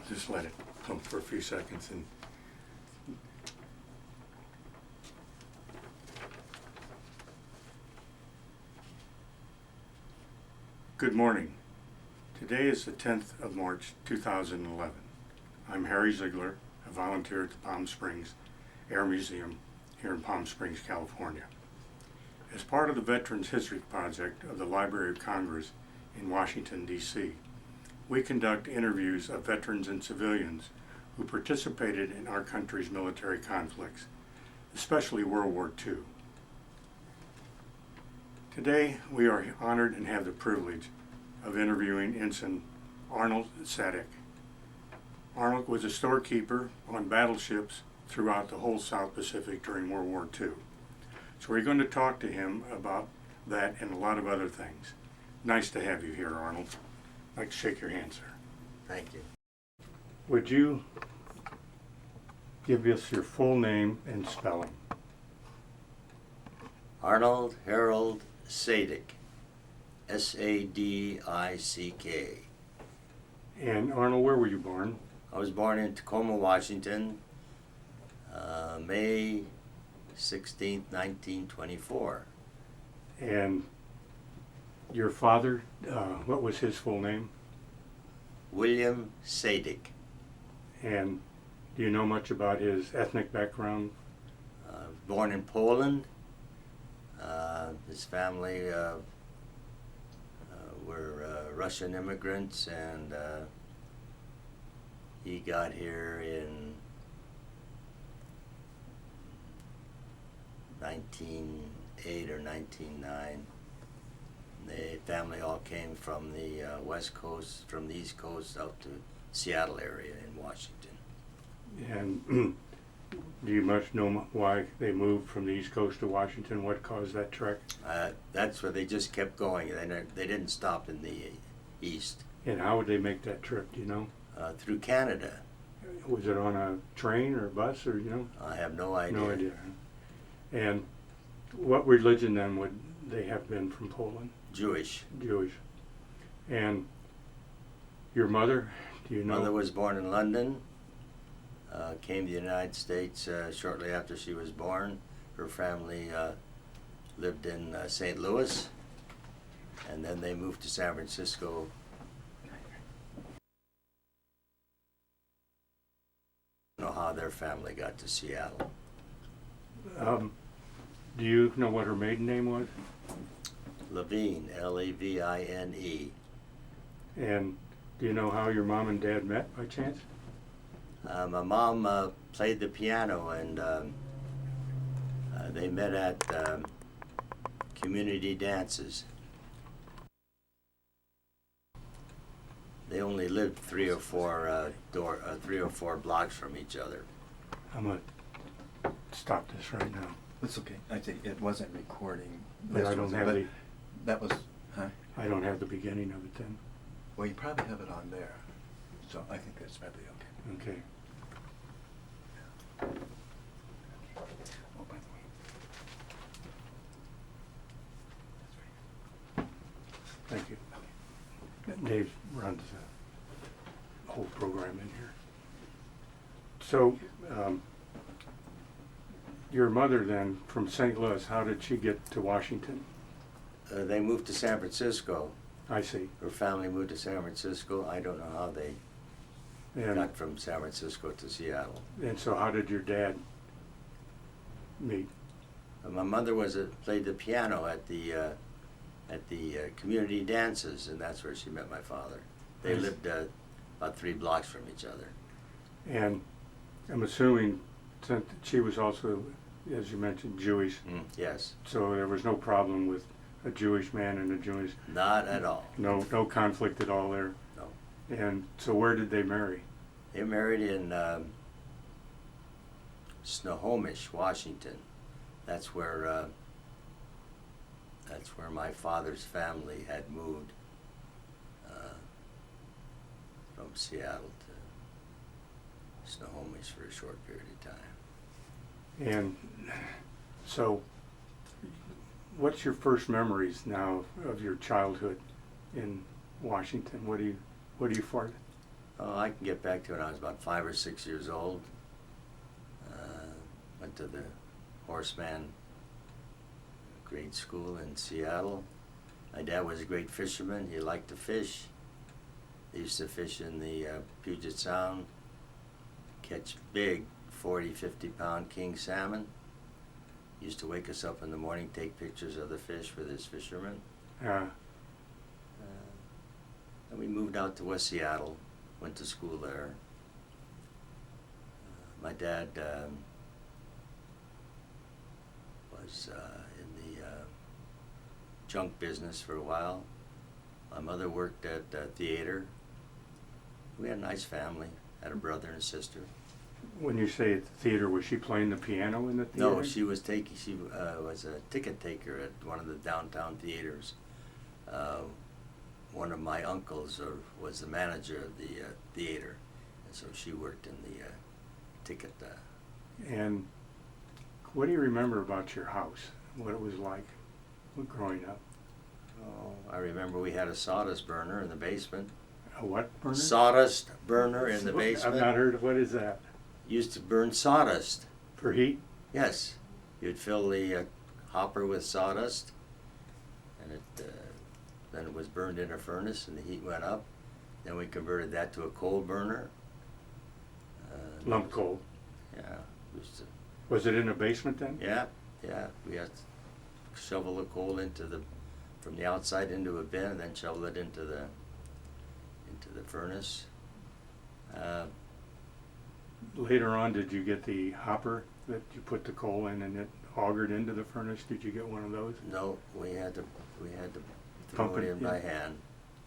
just let it pump for a few seconds. And good morning. Today is the 10th of March 2011. I'm Harry Ziegler, a volunteer at the Palm Springs Air Museum here in Palm Springs, California. As part of the Veterans History Project of the Library of Congress in Washington, D.C., we conduct interviews of veterans and civilians who participated in our country's military conflicts, especially World War II. Today, we are honored and have the privilege of interviewing Ensign Arnold Sadick. Arnold was a storekeeper on battleships throughout the whole South Pacific during World War II. So we're going to talk to him about that and a lot of other things. Nice to have you here, Arnold. I'd like to shake your hand, sir. Thank you. Would you give us your full name and spelling? Arnold Harold Sadick, S-A-D-I-C-K. And Arnold, where were you born? I was born in Tacoma, Washington, May 16th, 1924. And your father, what was his full name? William Sadick. And do you know much about his ethnic background? Born in Poland. His family were Russian immigrants, and he got here in 1908 or 1909. The family all came from the West Coast, from the East Coast out to Seattle area in Washington. And do you much know why they moved from the East Coast to Washington? What caused that trek? That's where they just kept going. They didn't stop in the East. And how would they make that trip, do you know? Through Canada. Was it on a train or a bus, or you know? I have no idea. No idea. And what religion then would they have been from Poland? Jewish. Jewish. And your mother, do you know? Mother was born in London, came to the United States shortly after she was born. Her family lived in St. Louis, and then they moved to San Francisco. I don't know how their family got to Seattle. Do you know what her maiden name was? Levine, L-E-V-I-N-E. And do you know how your mom and dad met by chance? My mom played the piano, and they met at community dances. They only lived three or four blocks from each other. I'm going to stop this right now. That's okay. I think it wasn't recording. But I don't have the... That was, huh? I don't have the beginning of it then. Well, you probably have it on there. So I think that's probably okay. Okay. Oh, by the way. That's Thank you. Dave runs the whole program in here. So, your mother then, from St. Louis, how did she get to Washington? They moved to San Francisco. I see. Her family moved to San Francisco. I don't know how they got from San Francisco to Seattle. And so how did your dad meet? My mother played the piano at the community dances, and that's where she met my father. They lived about 3 blocks from each other. And I'm assuming since she was also, as you mentioned, Jewish. Yes. So there was no problem with a Jewish man and a Jewish... Not at all. No conflict at all there? No. And so where did they marry? They married in Snohomish, Washington. That's where my father's family had moved from Seattle to Snohomish for a short period of time. And so, what's your first memories now of your childhood in Washington? What do you for? Oh, I can get back to when I was about 5 or 6 years old. Went to the Horseman grade school in Seattle. My dad was a great fisherman. He liked to fish. They used to fish in the Puget Sound, catch big 40, 50-pound king salmon. Used to wake us up in the morning, take pictures of the fish for this fisherman. And we moved out to West Seattle, went to school there. My dad was in the junk business for a while. My mother worked at theater. We had a nice family, had a brother and a sister. When you say at the theater, was she playing the piano in the theater? No, she was was a ticket taker at one of the downtown theaters. One of my uncles was the manager of the theater, and so she worked in the ticket. And what do you remember about your house? What it was like growing up? Oh, I remember we had a sawdust burner in the basement. A what burner? Sawdust burner in the basement. I've not heard of, what is that? Used to burn sawdust. For heat? Yes. You'd fill the hopper with sawdust, and then it was burned in a furnace, and the heat went up. Then we converted that to a coal burner. Lump coal. Yeah. Was it in a basement then? Yeah. We had to shovel the coal from the outside into a bin, and then shovel it into the furnace. Later on, did you get the hopper that you put the coal in and it augered into the furnace? Did you get one of those? No, we had to Pump throw it it in by hand.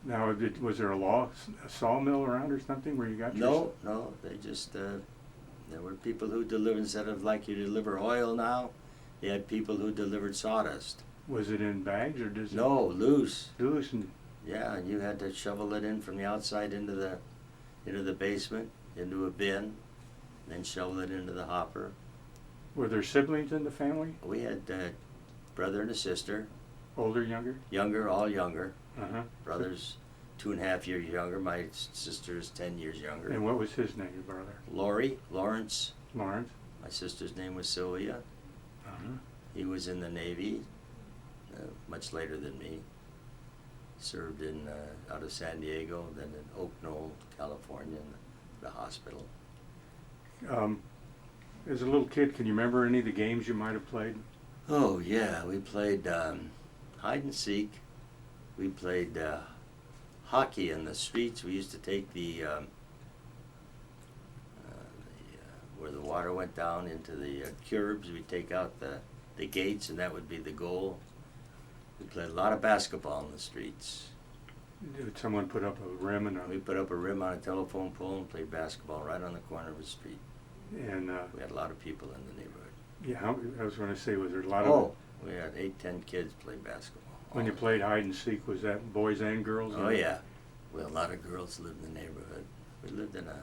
Now, was there a sawmill around or something where you got your... No, they just, there were people who delivered, instead of like you deliver oil now, they had people who delivered sawdust. Was it in bags or just... No, loose. Loose and... Yeah, and you had to shovel it in from the outside into the basement, into a bin, then shovel it into the hopper. Were there siblings in the family? We had a brother and a sister. Older, younger? Younger, all younger. Uh-huh. Brother's 2.5 years younger. My sister's 10 years younger. And what was his name, your brother? Lawrence. Lawrence? My sister's name was Sylvia. Uh-huh. He was in the Navy, much later than me. Served out of San Diego, then in Oak Knoll, California, in the hospital. As a little kid, can you remember any of the games you might have played? Oh yeah, we played hide and seek. We played hockey in the streets. We used to take where the water went down into the curbs. We'd take out the gates, and that would be the goal. We played a lot of basketball in the streets. Did someone put up a rim and We put up a rim on a telephone pole and played basketball right on the corner of the street. And we had a lot of people in the neighborhood. yeah, I was going to say, was there a lot of... we had 8-10 kids play basketball. When you played hide and seek, was that boys and girls? Oh yeah, well, a lot of girls lived in the neighborhood. We lived in a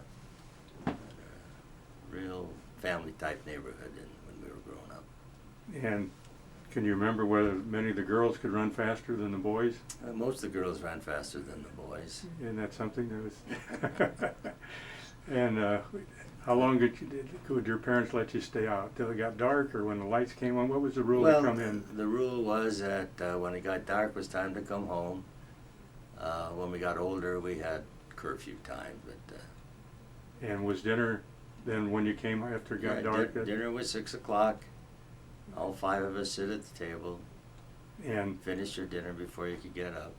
real family type neighborhood when we were growing up. And can you remember whether many of the girls could run faster than the boys? Most of the girls ran faster than the boys. Isn't that something that was... And how long could your parents let you stay out? Till it got dark, or when the lights came on? What was the rule to come in? The rule was that when it got dark, it was time to come home. When we got older, we had curfew time. But and was dinner then when you came after it got dark? Dinner was 6 o'clock. All 5 of us sit at the table and finish your dinner before you could get up,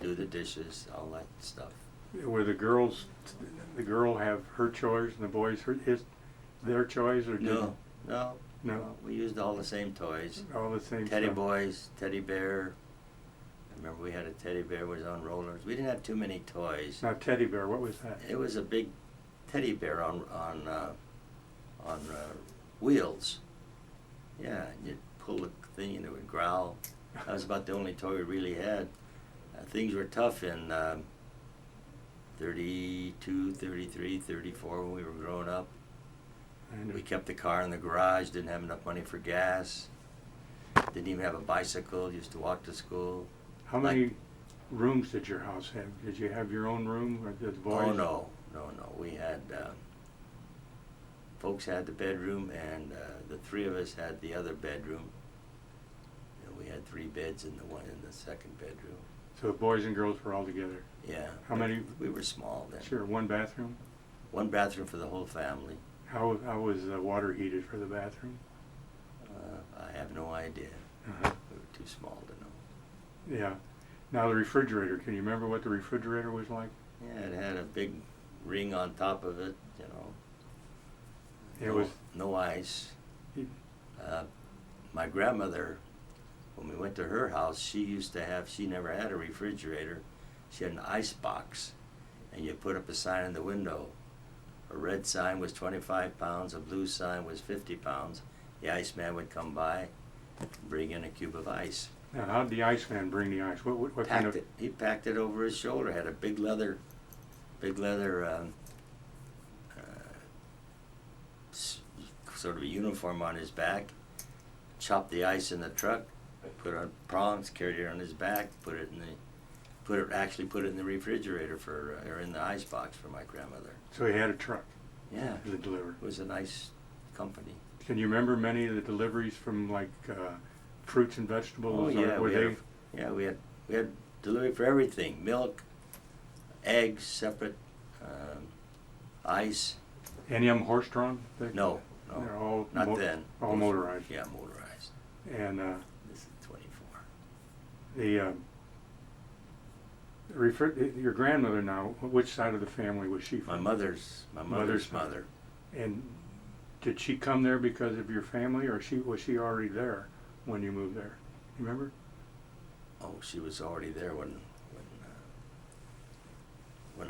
do the dishes, all that stuff. Were the girl have her chores and the boys their chores, or No. We used all the same toys. All the same Teddy stuff. boys, teddy bear. I remember we had a teddy bear was on rollers. We didn't have too many toys. Now teddy bear, what was that? It was a big teddy bear on wheels. Yeah, and you'd pull the thing and it would growl. That was about the only toy we really had. Things were tough in 32, 33, 34 when we were growing up. We kept the car in the garage, didn't have enough money for gas, didn't even have a bicycle, used to walk to school. How many rooms did your house have? Did you have your own room, or did the boys? Oh no. We had, folks had the bedroom, and the three of us had the other bedroom. And we had 3 beds in the second bedroom. So the boys and girls were all together? Yeah. How many? We were small then. Sure, one bathroom? One bathroom for the whole family. How was the water heated for the bathroom? I have no idea. Uh-huh. We were too small to know. Yeah. Now the refrigerator, can you remember what the refrigerator was like? Yeah, it had a big ring on top of it, you know. It was... No ice. It- My grandmother, when we went to her house, she never had a refrigerator. She had an ice box, and you put up a sign in the window. A red sign was 25 pounds, a blue sign was 50 pounds. The iceman would come by and bring in a cube of ice. Now, how did the Iceman bring the ice? What kind of... He packed it over his shoulder, had a big leather sort of a uniform on his back, chopped the ice in the truck, put it on prongs, carried it on his back, put it in the refrigerator or in the ice box for my grandmother. So he had a truck Yeah, to deliver. it was a nice company. Can you remember many of the deliveries from like fruits and vegetables? Oh yeah, Or we had delivery for everything: milk, eggs separate, ice. any of them horse-drawn? No, They're all not then. All motorized. Yeah, motorized. And This is 24. your grandmother now, which side of the family was she My from? mother's Mother's mother. And did she come there because of your family, or was she already there when you moved there? You remember? Oh, she was already there when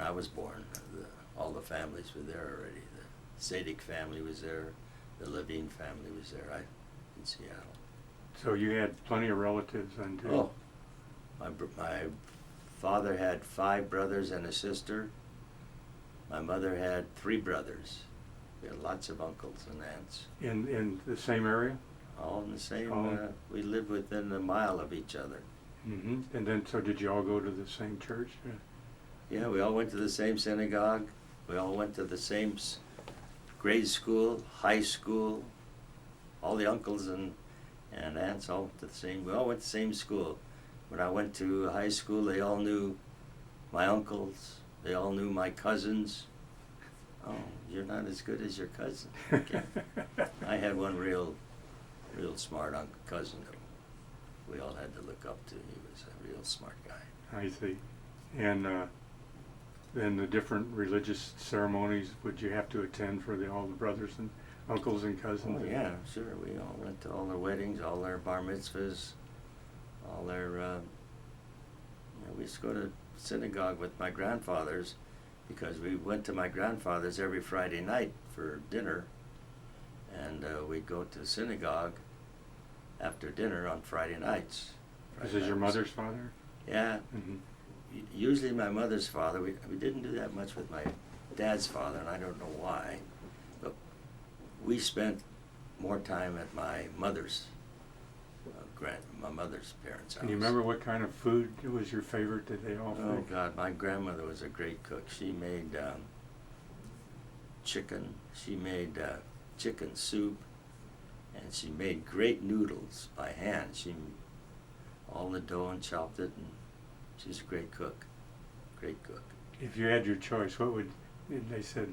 I was born. All the families were there already. The Sadick family was there. The Levine family was there. In Seattle. So you had plenty of relatives then too. Oh, my father had 5 brothers and a sister. My mother had 3 brothers. We had lots of uncles and aunts. In the same area? All in the same. Oh. We lived within a mile of each other. Mm-hmm. And then, so did you all go to the same church? Yeah, we all went to the same synagogue. We all went to the same grade school, high school. All the uncles and aunts all went to the same. We all went to the same school. When I went to high school, they all knew my uncles. They all knew my cousins. Oh, you're not as good as your cousin. Okay. I had one real smart cousin who we all had to look up to. He was a real smart guy. I see. And then the different religious ceremonies, would you have to attend for all the brothers and uncles and cousins? Oh yeah, sure. We all went to all their weddings, all their bar mitzvahs, all their. We used to go to synagogue with my grandfathers because we went to my grandfather's every Friday night for dinner, and we'd go to synagogue after dinner on Friday nights. This is your mother's father? Yeah. Mm-hmm. Usually my mother's father. We didn't do that much with my dad's father, and I don't know why, but we spent more time at my mother's parents' house. Can you remember what kind of food was your favorite that they all Oh made? God, my grandmother was a great cook. She made chicken. She made chicken soup, and she made great noodles by hand. She all the dough and chopped it, and she's a great cook. Great cook. If you had your choice, what would, they said,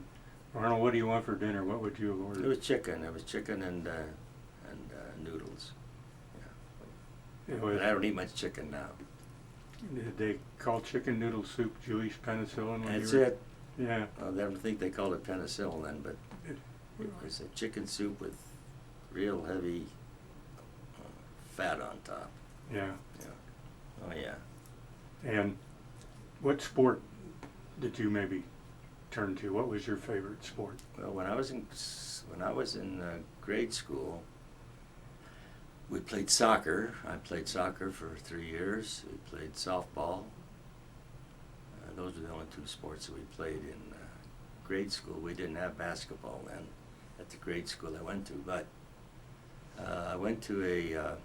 Arnold, what do you want for dinner? What would you have ordered? It was chicken. It was chicken and noodles. It was, But I don't eat much chicken now. did they call chicken noodle soup Jewish penicillin? When That's you were, it. Yeah. I don't think they called it penicillin then, but it was a chicken soup with real heavy fat on top. Yeah. Yeah. Oh yeah. And what sport did you maybe turn to? What was your favorite sport? Well, when I was in grade school, we played soccer. I played soccer for 3 years. We played softball. Those were the only 2 sports that we played in grade school. We didn't have basketball then at the grade school I went to, but I went to a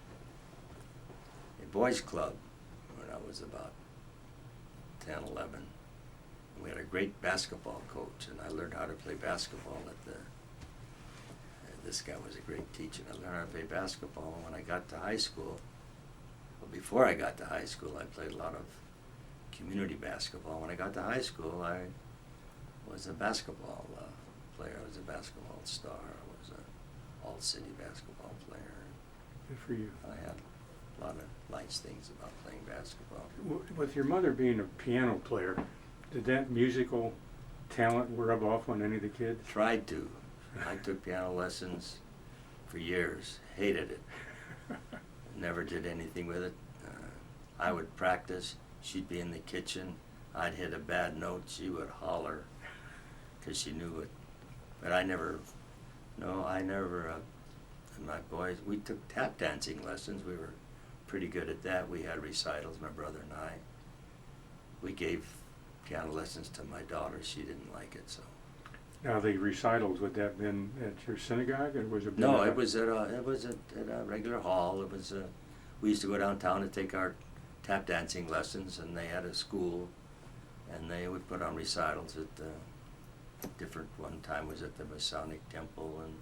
boys' club when I was about 10, 11. We had a great basketball coach, and I learned how to play basketball at the. This guy was a great teacher. I learned how to play basketball. And when I got to high school, well, before I got to high school, I played a lot of community basketball. When I got to high school, I was a basketball player. I was a basketball star. I was an all-city basketball player. Good for you. I had a lot of nice things about playing basketball. With your mother being a piano player, did that musical talent rub off on any of the kids? Tried to. I took piano lessons for years. Hated it. Never did anything with it. I would practice. She'd be in the kitchen. I'd hit a bad note. She would holler because she knew it. But I never, my boys, we took tap dancing lessons. We were pretty good at that. We had recitals, my brother and I. We gave piano lessons to my daughter. She didn't like it, so. Now the recitals, would that have been at your synagogue, or was it? No, it was at a regular hall. It was we used to go downtown to take our tap dancing lessons, and they had a school, and they would put on recitals at different. One time was at the Masonic Temple and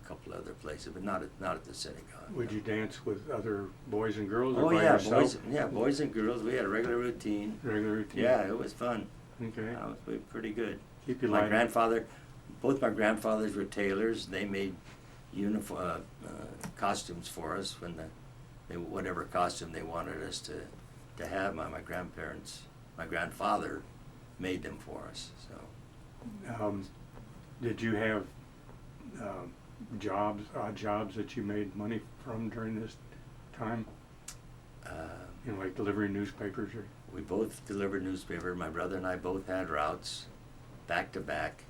a couple other places, but not at the synagogue. Would you dance with other boys and girls? Oh or by yeah, yourself? boys and girls. We had a regular routine. Regular routine. Yeah, it was fun. Okay. It was pretty good. Keep you My light. grandfather, both my grandfathers were tailors. They made costumes for us when whatever costume they wanted us to have. My grandfather made them for us. So. Did you have odd jobs that you made money from during this time? Like delivering newspapers or? We both delivered newspaper. My brother and I both had routes, back to back,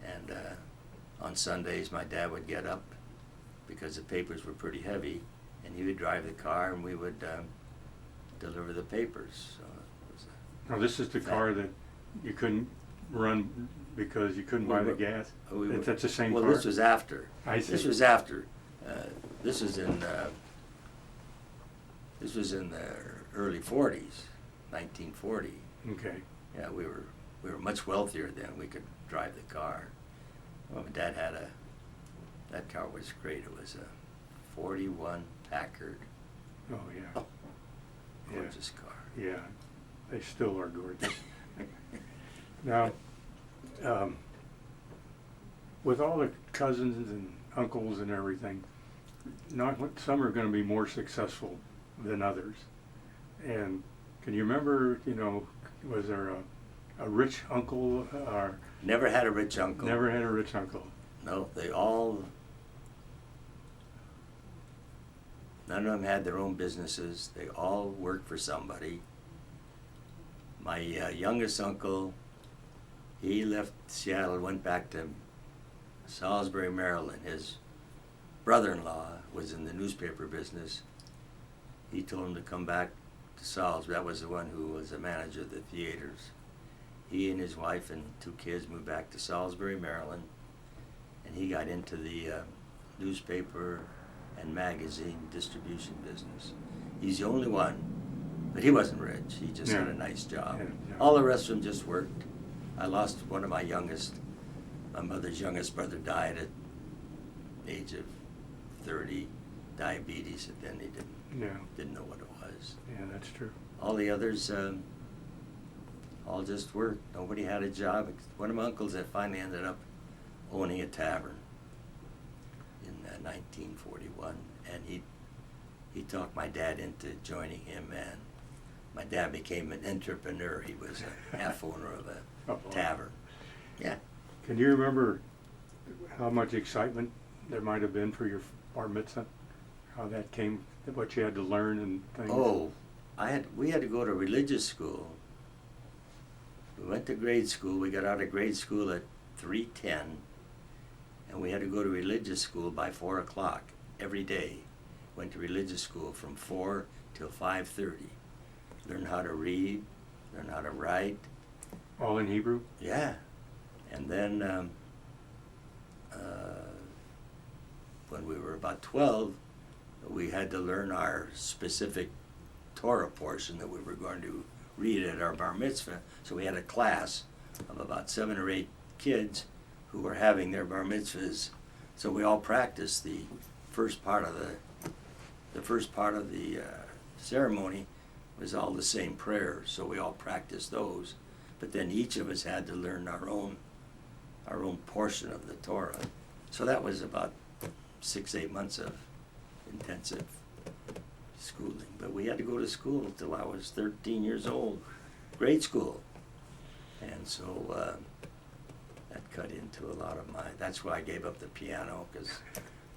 and on Sundays my dad would get up because the papers were pretty heavy, and he would drive the car and we would deliver the papers. So it was Now this is the car that you couldn't run because you couldn't buy the gas? That's the same car? Well, this was after. I see. This was after. This was in the early 40s, 1940. Okay. Yeah, we were much wealthier then. We could drive the car. Well, my dad had that car was great. It was a 41 Packard. Oh, yeah. Oh, gorgeous car. Yeah, they still are gorgeous. Now, with all the cousins and uncles and everything, some are going to be more successful than others. And can you remember, was there a rich uncle or? Never had a rich uncle. Never had a rich uncle. No, none of them had their own businesses. They all worked for somebody. My youngest uncle, he left Seattle, went back to Salisbury, Maryland. His brother-in-law was in the newspaper business. He told him to come back to Salisbury. That was the one who was the manager of the theaters. He and his wife and 2 kids moved back to Salisbury, Maryland, and he got into the newspaper and magazine distribution business. He's the only one, but he wasn't rich. He just had a nice job. Yeah. All the rest of them just worked. I lost one of my mother's youngest brother died at the age of 30, diabetes, and then he didn't know what it was. Yeah, that's true. All the others all just worked. Nobody had a job. One of my uncles that finally ended up owning a tavern in 1941, and he talked my dad into joining him, and my dad became an entrepreneur. He was a half owner of a tavern. Yeah. Can you remember how much excitement there might have been for your bar mitzvah? How that came, what you had to learn and things? Oh, we had to go to religious school. We went to grade school. We got out of grade school at 3:10, and we had to go to religious school by 4 o'clock every day. Went to religious school from 4 till 5:30. Learn how to read, learn how to write. All in Hebrew? Yeah. And then when we were about 12, we had to learn our specific Torah portion that we were going to read at our bar mitzvah. So we had a class of about 7 or 8 kids who were having their bar mitzvahs. So we all practiced the first part of the ceremony was all the same prayers. So we all practiced those. But then each of us had to learn our own portion of the Torah. So that was about 6-8 months of intensive schooling. But we had to go to school until I was 13 years old, grade school. And so that cut into a lot of that's why I gave up the piano, because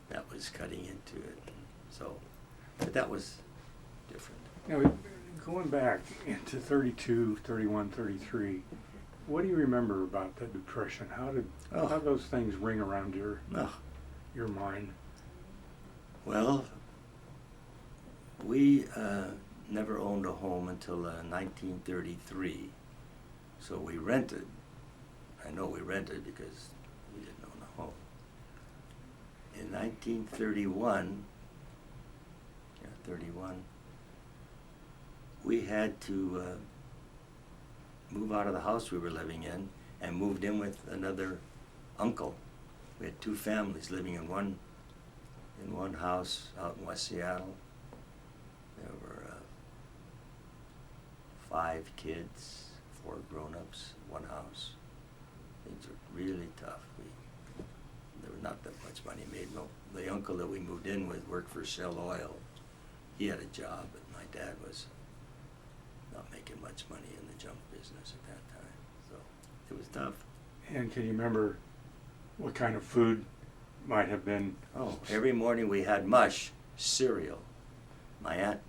that was cutting into it. So, but that was different. Now, going back into 32, 31, 33, what do you remember about the Depression? How did those things ring around your mind? Well, we never owned a home until 1933, so we rented. I know we rented because we didn't own a home. In 1931, we had to move out of the house we were living in and moved in with another uncle. We had 2 families living in one house out in West Seattle. There were 5 kids, 4 grown-ups, 1 house. Things were really tough. There was not that much money made. No, the uncle that we moved in with worked for Shell Oil. He had a job, but my dad was not making much money in the junk business at that time. So it was tough. And can you remember what kind of food might have been? Oh, every morning we had mush, cereal. My aunt,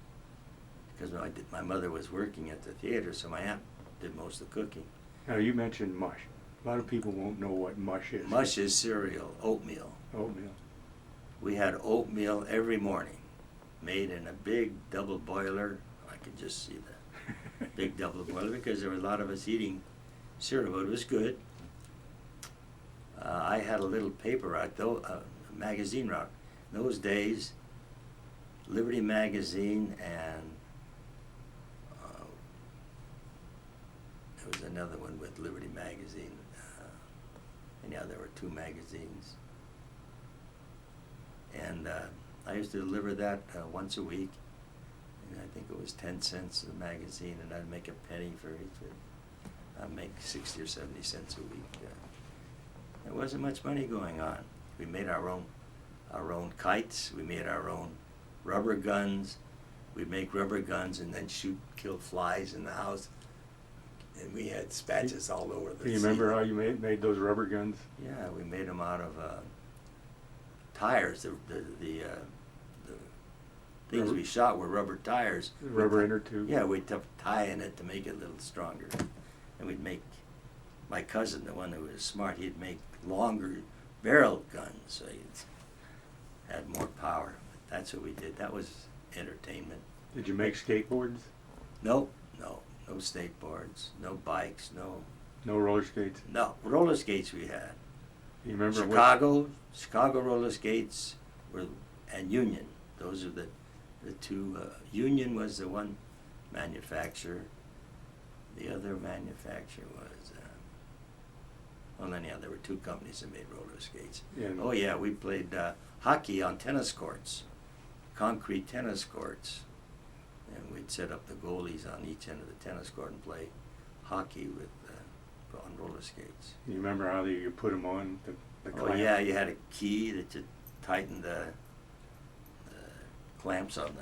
because my mother was working at the theater, so my aunt did most of the cooking. Now, you mentioned mush. A lot of people won't know what mush is. Mush is cereal, oatmeal. Oatmeal. We had oatmeal every morning, made in a big double boiler. I could just see that. Big double boiler, because there were a lot of us eating cereal, but it was good. I had a little paper route, though, a magazine route. In those days, Liberty Magazine and there was another one with Liberty Magazine. Anyhow, there were 2 magazines. And I used to deliver that once a week. And I think it was 10 cents a magazine, and I'd make a penny for each. I'd make 60 or 70 cents a week. There wasn't much money going on. We made our own kites. We made our own rubber guns. We'd make rubber guns and then kill flies in the house. And we had spatches all over the Do you remember how you made those rubber guns? Yeah, we made them out of tires. The things we shot were rubber tires. Rubber inner tube? Yeah, we'd tie in it to make it a little stronger. And we'd make, my cousin, the one who was smart, he'd make longer barrel guns, so it had more power. That's what we did. That was entertainment. Did you make skateboards? No skateboards, no bikes, No roller skates? no roller skates we had. You remember Chicago roller skates and Union. Those are the 2. Union was the one manufacturer. The other manufacturer was, well, anyhow, there were 2 companies that made roller skates. Yeah. Oh yeah, we played hockey on tennis courts, concrete tennis courts. And we'd set up the goalies on each end of the tennis court and play hockey on roller skates. You remember how you put them on? The Oh clamp? yeah, you had a key that you tightened the clamps on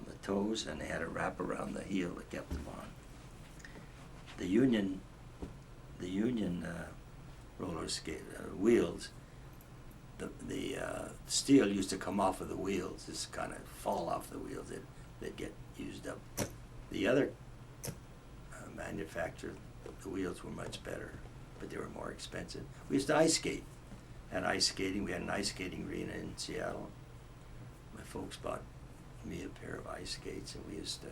the toes, and they had a wrap around the heel that kept them on. The Union roller skate wheels. The steel used to come off of the wheels, just kind of fall off the wheels. They'd get used up. The other manufacturer, the wheels were much better, but they were more expensive. We used to ice skate. Had ice skating. We had an ice skating arena in Seattle. My folks bought me a pair of ice skates, and we used to.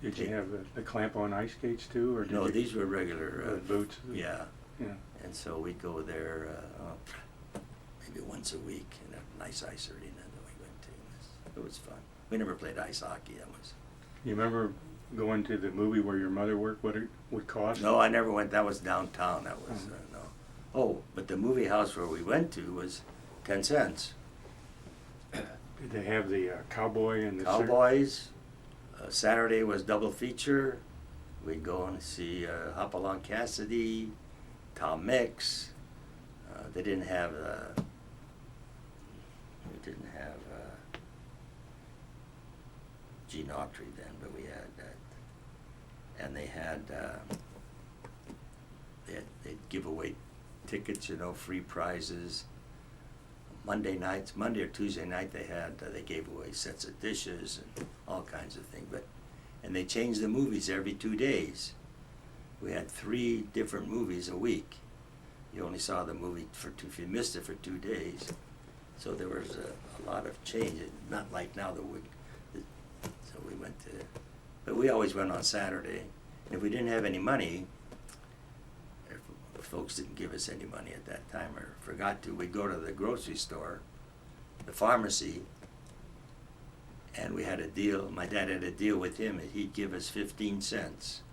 Did you have the clamp-on ice skates too, or did No, you, these were regular boots? Yeah. Yeah. And so we'd go there maybe once a week in a nice ice arena that we went to. It was fun. We never played ice hockey. You remember going to the movie where your mother worked, what it would cost? No, I never went. That was downtown. That was no. Oh, but the movie house where we went to was 10 cents. Did they have the cowboy and the Cowboys. Saturday was double feature. We'd go and see Hopalong Cassidy, Tom Mix. They didn't have. We didn't have Gene Autry then, but we had that. And they had. They'd give away tickets, free prizes. Monday or Tuesday night they gave away sets of dishes and all kinds of things. And they changed the movies every 2 days. We had 3 different movies a week. You only saw the movie if you missed it for 2 days. So there was a lot of change. Not like now so we went to, but we always went on Saturday. And if we didn't have any money, if folks didn't give us any money at that time or forgot to, we'd go to the grocery store, the pharmacy, and we had a deal. My dad had a deal with him, and he'd give us 15 cents.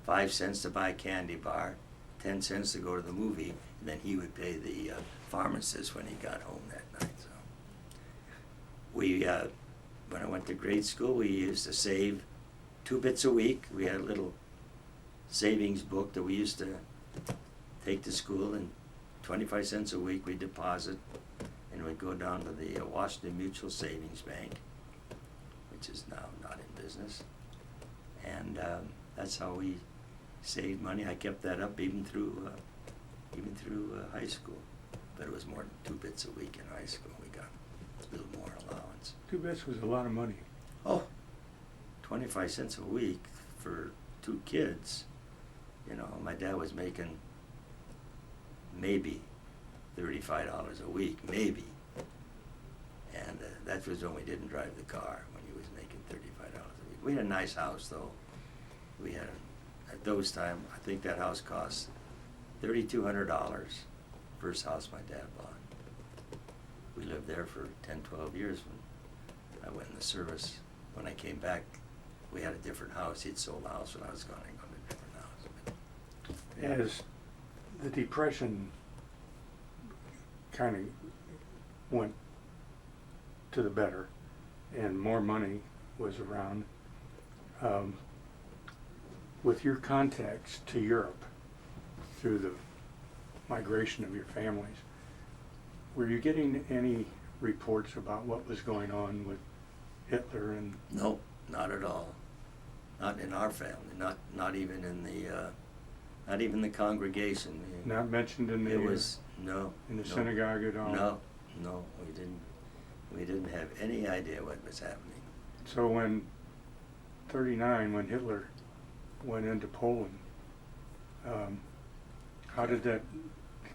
5 cents to buy a candy bar, 10 cents to go to the movie, and then he would pay the pharmacist when he got home that night. So we, when I went to grade school, we used to save 2 bits a week. We had a little savings book that we used to take to school, and 25 cents a week we deposit, and we'd go down to the Washington Mutual Savings Bank, which is now not in business, and that's how we saved money. I kept that up even through high school, but it was more than 2 bits a week in high school. We got a little more allowance. 2 bits was a lot of money. Oh, 25 cents a week for 2 kids. My dad was making maybe $35 a week, maybe. And that was when we didn't drive the car, when he was making $35 a week. We had a nice house, though. We had, at those time, I think that house cost $3,200. First house my dad bought. We lived there for 10, 12 years when I went in the service. When I came back, we had a different house. He'd sold the house when I was gone. I got a different house. As the Depression kind of went to the better and more money was around, with your contacts to Europe through the migration of your families, were you getting any reports about what was going on with Hitler and? No, not at all. Not in our family. Not even in the congregation. Not mentioned in the. It was no. In the synagogue at all. No, we didn't have any idea what was happening. So when 1939, when Hitler went into Poland, how did that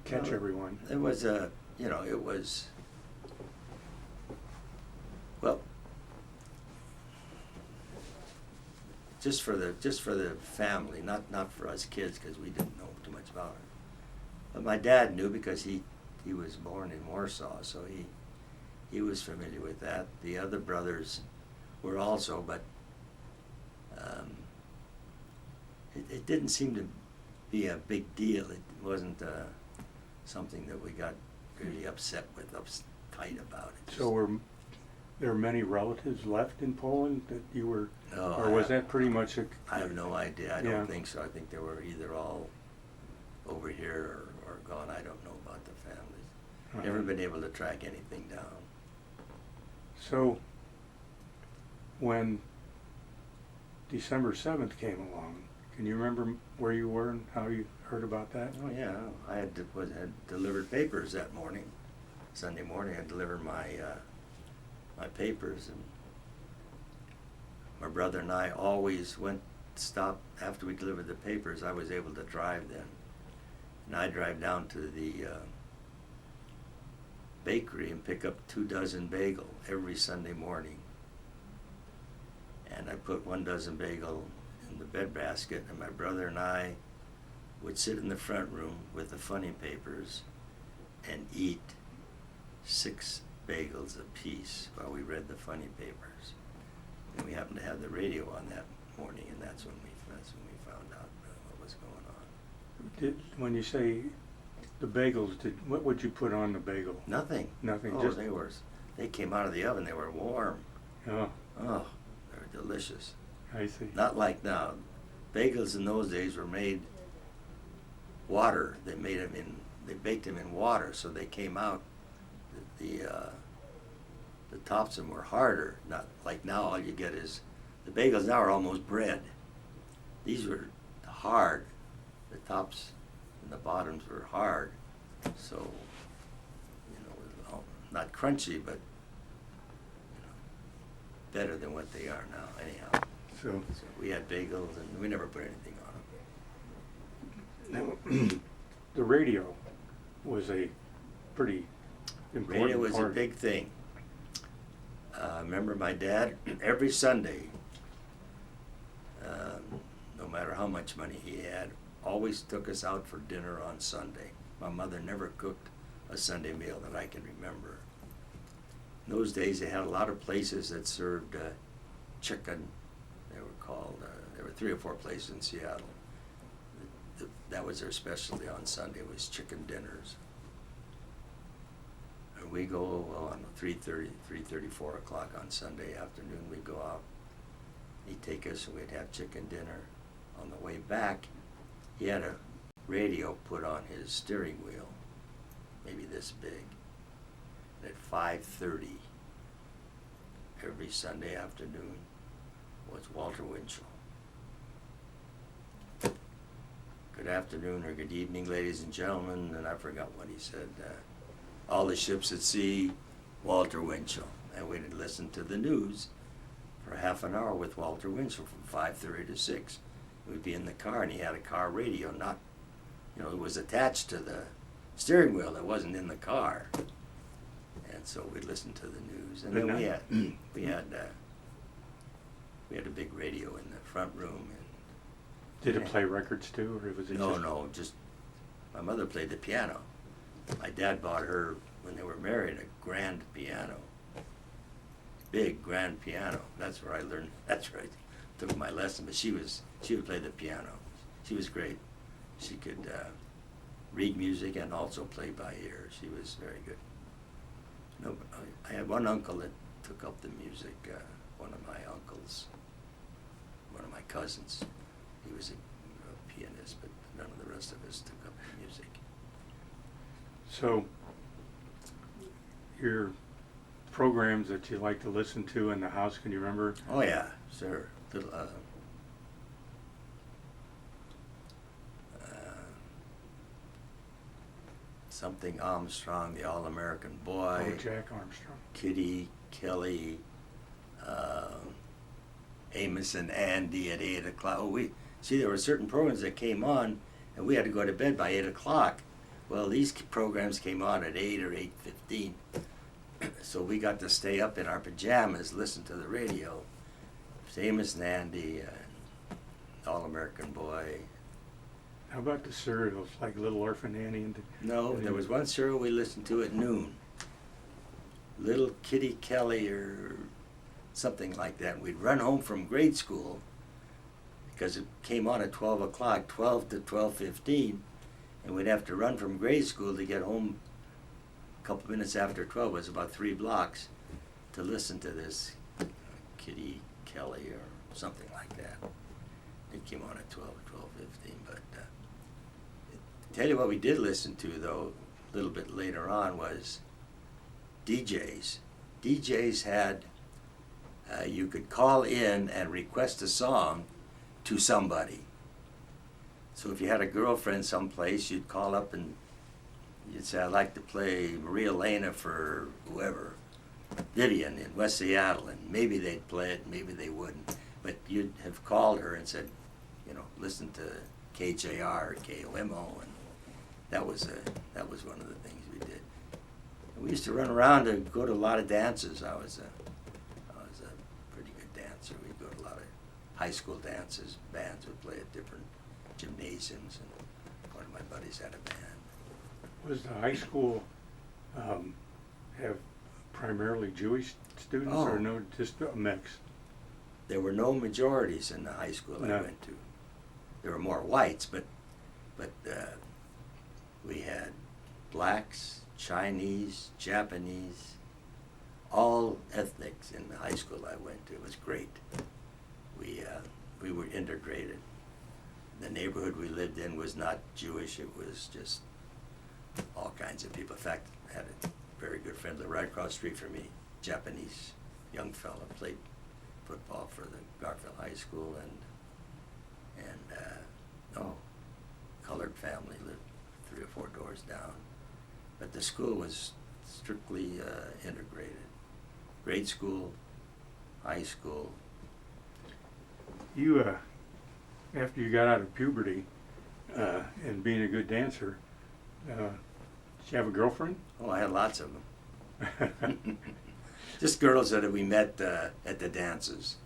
catch everyone? It was it was, well, just for the family, not for us kids, because we didn't know too much about it. But my dad knew, because he was born in Warsaw, so he was familiar with that. The other brothers were also, but it didn't seem to be a big deal. It wasn't something that we got really upset with, uptight about it. So were there many relatives left in Poland that you were, No, or was that pretty much a? I have no idea. I Yeah. don't think so. I think they were either all over here or gone. I don't know about the families. Uh-huh. Never been able to track anything down. So when December 7th came along, can you remember where you were and how you heard about that? Oh yeah, I had delivered papers that morning. Sunday morning, I delivered my papers, and my brother and I always stopped after we delivered the papers. I was able to drive then, and I drive down to the bakery and pick up 2 dozen bagel every Sunday morning. And I put 1 dozen bagel in the bed basket, and my brother and I would sit in the front room with the funny papers and eat 6 bagels apiece while we read the funny papers. And we happened to have the radio on that morning, and that's when we found out what was going on. When you say the bagels, what would you put on the bagel? Nothing. Nothing. Oh, Just they came out of the oven. They were warm. oh, Oh, they were delicious. I see. Not like now. Bagels in those days were made water. They baked them in water, so they came out. The tops of them were harder. Not like now. All you get is the bagels now are almost bread. These were hard. The tops and the bottoms were hard, so not crunchy, but better than what they are now. Anyhow. So We had bagels, and we never put anything on them. now, the radio was a pretty important Radio was part. a big thing. I remember my dad, every Sunday, no matter how much money he had, always took us out for dinner on Sunday. My mother never cooked a Sunday meal that I can remember. In those days, they had a lot of places that served chicken. There were 3 or 4 places in Seattle. That was their specialty on Sunday, was chicken dinners. And we go on 3:30, 4 o'clock on Sunday afternoon. We'd go out. He'd take us, and we'd have chicken dinner. On the way back, he had a radio put on his steering wheel, maybe this big. And at 5:30 every Sunday afternoon was Walter Winchell. Good afternoon or good evening, ladies and gentlemen, and I forgot what he said. All the ships at sea, Walter Winchell. And we'd listen to the news for half an hour with Walter Winchell from 5:30 to 6. We'd be in the car, and he had a car radio, not, it was attached to the steering wheel. It wasn't in the car. And so we'd listen to the news. And then we had a big radio in the front room. Did it play records too, or was it No, just my mother played the piano. My dad bought her, when they were married, a grand piano. Big grand piano. That's where I learned. That's where I took my lesson. But she would play the piano. She was great. She could read music and also play by ear. She was very good. No, I had one uncle that took up the music. One of my uncles, one of my cousins. He was a pianist, but none of the rest of us took up the music. So, your programs that you like to listen to in the house, can you remember? Oh yeah, sure. Something Armstrong, the All-American Boy. Oh, Jack Armstrong. Kitty, Kelly, Amos and Andy at 8 o'clock. Oh, there were certain programs that came on, and we had to go to bed by 8 o'clock. Well, these programs came on at 8 or 8:15, so we got to stay up in our pajamas, listen to the radio. Amos and Andy, All-American Boy. How about the serials, like Little Orphan Annie? No, there was one serial we listened to at noon. Little Kitty Kelly or something like that. We'd run home from grade school because it came on at 12 o'clock, 12 to 12:15, and we'd have to run from grade school to get home a couple minutes after 12. It was about 3 blocks to listen to this Kitty Kelly or something like that. It came on at 12 or 12:15, but tell you what we did listen to, though, a little bit later on was DJs. DJs had, you could call in and request a song to somebody. So if you had a girlfriend someplace, you'd call up and you'd say, I'd like to play Maria Elena for whoever, Vivian in West Seattle, and maybe they'd play it, maybe they wouldn't. But you'd have called her and said, listen to KJR or KOMO, and that was one of the things we did. And we used to run around and go to a lot of dances. I was a pretty good dancer. We'd go to a lot of high school dances. Bands would play at different gymnasiums, and one of my buddies had a band. Was the high school have primarily Jewish students, or no, just a mix? there were no majorities in the high school I No. went to. There were more whites, but we had blacks, Chinese, Japanese, all ethnics in the high school I went to. It was great. We were integrated. The neighborhood we lived in was not Jewish. It was just all kinds of people. In fact, I had a very good friend lived right across the street from me, Japanese young fella, played football for the Garfield High School, and colored family lived 3 or 4 doors down. But the school was strictly integrated. Grade school, high school. You, after you got out of puberty and being a good dancer, did you have a girlfriend? Oh, I had lots of them. Just girls that we met at the dances.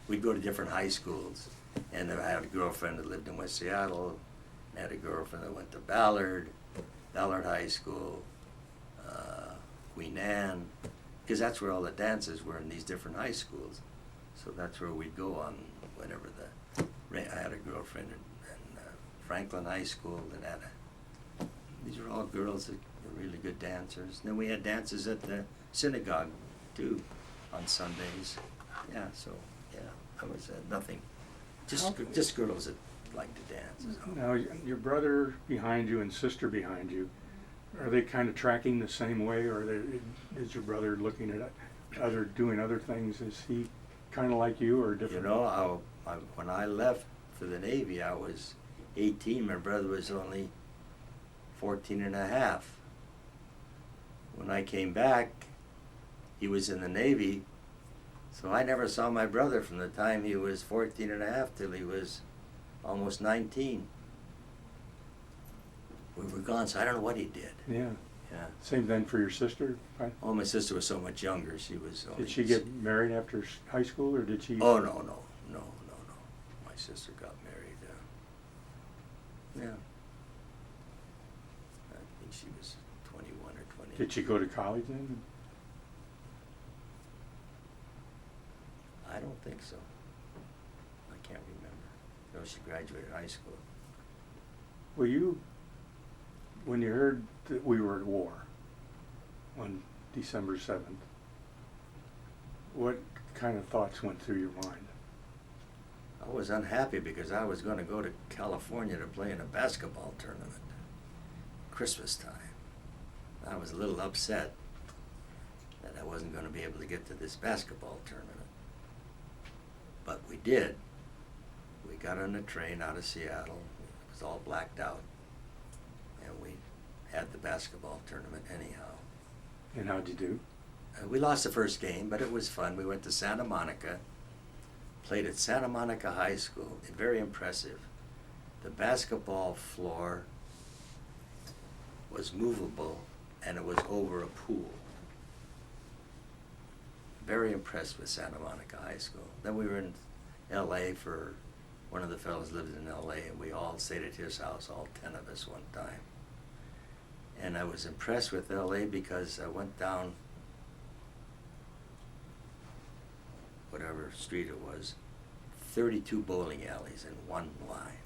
We'd go to different high schools, and I had a girlfriend that lived in West Seattle. I had a girlfriend that went to Ballard High School, Queen Anne, because that's where all the dances were in these different high schools. So that's where we'd go on whenever I had a girlfriend in Franklin High School that had these were all girls that were really good dancers. And then we had dances at the synagogue too on Sundays. Yeah, so yeah, I was nothing, just girls that like to dance. So. Now, your brother behind you and sister behind you, are they kind of tracking the same way, or is your brother looking at doing other things? Is he kind of like you, or different? You know, when I left for the Navy, I was 18. My brother was only 14 and a half. When I came back, he was in the Navy, so I never saw my brother from the time he was 14 and a half till he was almost 19. We were gone, so I don't know what he did. Yeah. Yeah. Same then for your sister? Right? Oh, my sister was so much younger. She was only... Did she get married after high school, or did she? Oh, no. My sister got married. Yeah. I think she was 21 or 20. Did she go to college then? I don't think so. I can't remember. No, she graduated high school. Well, when you heard that we were at war on December 7th, what kind of thoughts went through your mind? I was unhappy because I was going to go to California to play in a basketball tournament, Christmas time. I was a little upset that I wasn't going to be able to get to this basketball tournament. But we did. We got on a train out of Seattle. It was all blacked out. And we had the basketball tournament anyhow. And how'd you do? We lost the first game, but it was fun. We went to Santa Monica, played at Santa Monica High School. Very impressive. The basketball floor was movable, and it was over a pool. Very impressed with Santa Monica High School. Then we were in L.A. for, one of the fellows lived in L.A., and we all stayed at his house, all 10 of us one time. And I was impressed with L.A. because I went down whatever street it was, 32 bowling alleys in one line,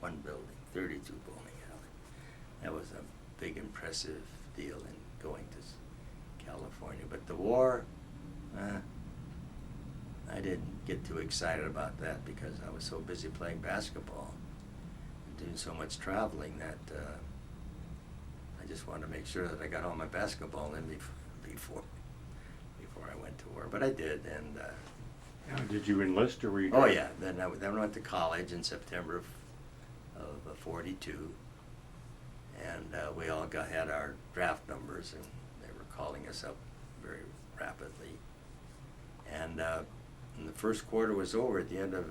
one building, 32 bowling alleys. That was a big impressive deal in going to California. But the war, I didn't get too excited about that because I was so busy playing basketball and doing so much traveling that I just wanted to make sure that I got all my basketball in before I went to war. But I did, and Now, did you enlist, or were you? oh yeah, then I went to college in September of 42, and we all had our draft numbers, and they were calling us up very rapidly. And when the first quarter was over at the end of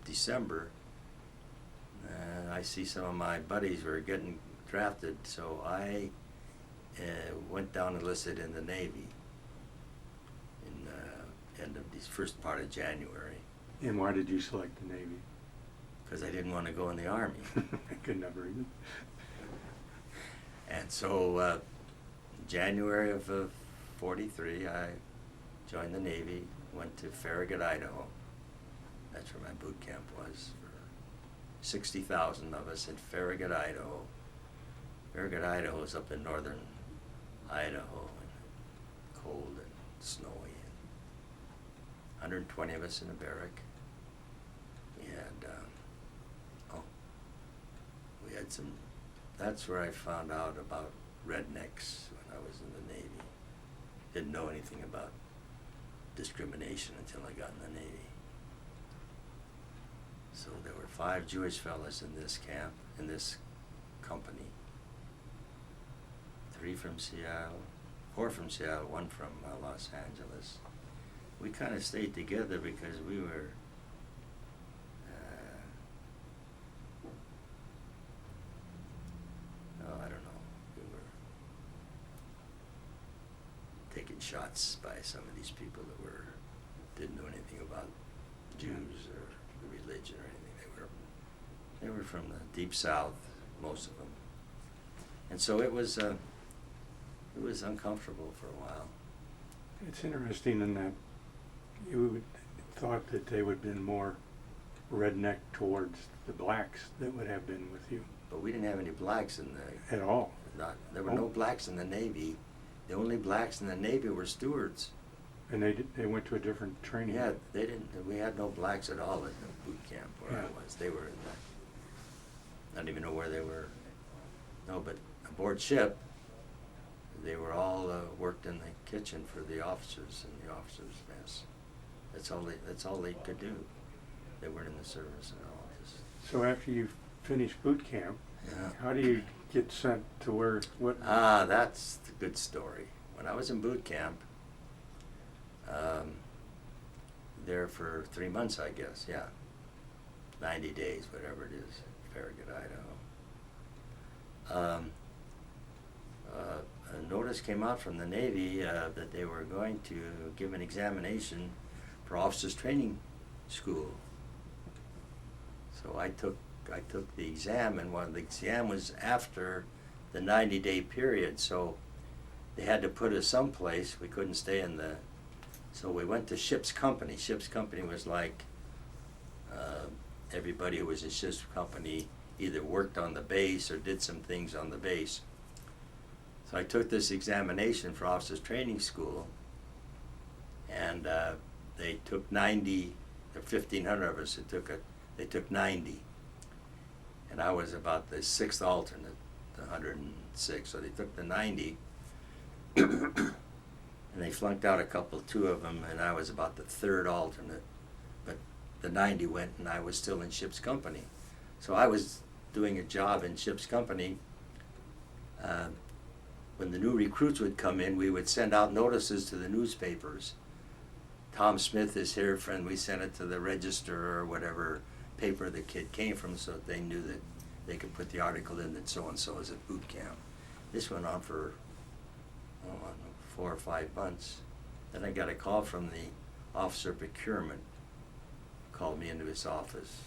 December, I see some of my buddies were getting drafted, so I went down and enlisted in the Navy in the end of this first part of January. And why did you select the Navy? Because I didn't want to go in the Army. I could never even. And so January of 43, I joined the Navy, went to Farragut, Idaho. That's where my boot camp was. For 60,000 of us in Farragut, Idaho. Farragut, Idaho is up in northern Idaho, and cold and snowy. And 120 of us in a barrack. We had, we had some. That's where I found out about rednecks when I was in the Navy. Didn't know anything about discrimination until I got in the Navy. So there were 5 Jewish fellas in this camp, in this company. 3 from Seattle, 4 from Seattle, 1 from Los Angeles. We kind of stayed together because we were I don't know, we were taking shots by some of these people that didn't know anything about Jews or the religion or anything. They were from the deep south, most of them. And so it was uncomfortable for a while. It's interesting in that you thought that they would have been more redneck towards the blacks that would have been with you. But we didn't have any blacks in the... At all? There were no blacks in the Navy. The only blacks in the Navy were stewards. And they went to a different training? Yeah, they didn't. We had no blacks at all in the boot camp where I was. They were in the... I don't even know where they were. No, but aboard ship, they were all worked in the kitchen for the officers in the officers' mess. That's all they could do. They weren't in the service at all. So after you finished boot camp, Yeah. how do you get sent to where? What? That's the good story. When I was in boot camp, there for 3 months, I guess. Yeah, 90 days, whatever it is, Farragut, Idaho. A notice came out from the Navy that they were going to give an examination for officers training school. So I took the exam, and the exam was after the 90-day period, so they had to put us someplace. We couldn't stay in the... So we went to ship's company. Ship's company was like everybody who was in ship's company either worked on the base or did some things on the base. So I took this examination for officers training school, and they took 90, there were 1,500 of us, they took 90. And I was about the 6th alternate, the 106, so they took the 90, and they flunked out 2 of them, and I was about the 3rd alternate. But the 90 went, and I was still in ship's company. So I was doing a job in ship's company. When the new recruits would come in, we would send out notices to the newspapers. Tom Smith is here, friend. We sent it to the Register or whatever paper the kid came from, so they knew that they could put the article in that so-and-so is at boot camp. This went on for, I don't know, 4 or 5 months. Then I got a call from the officer of procurement. Called me into his office.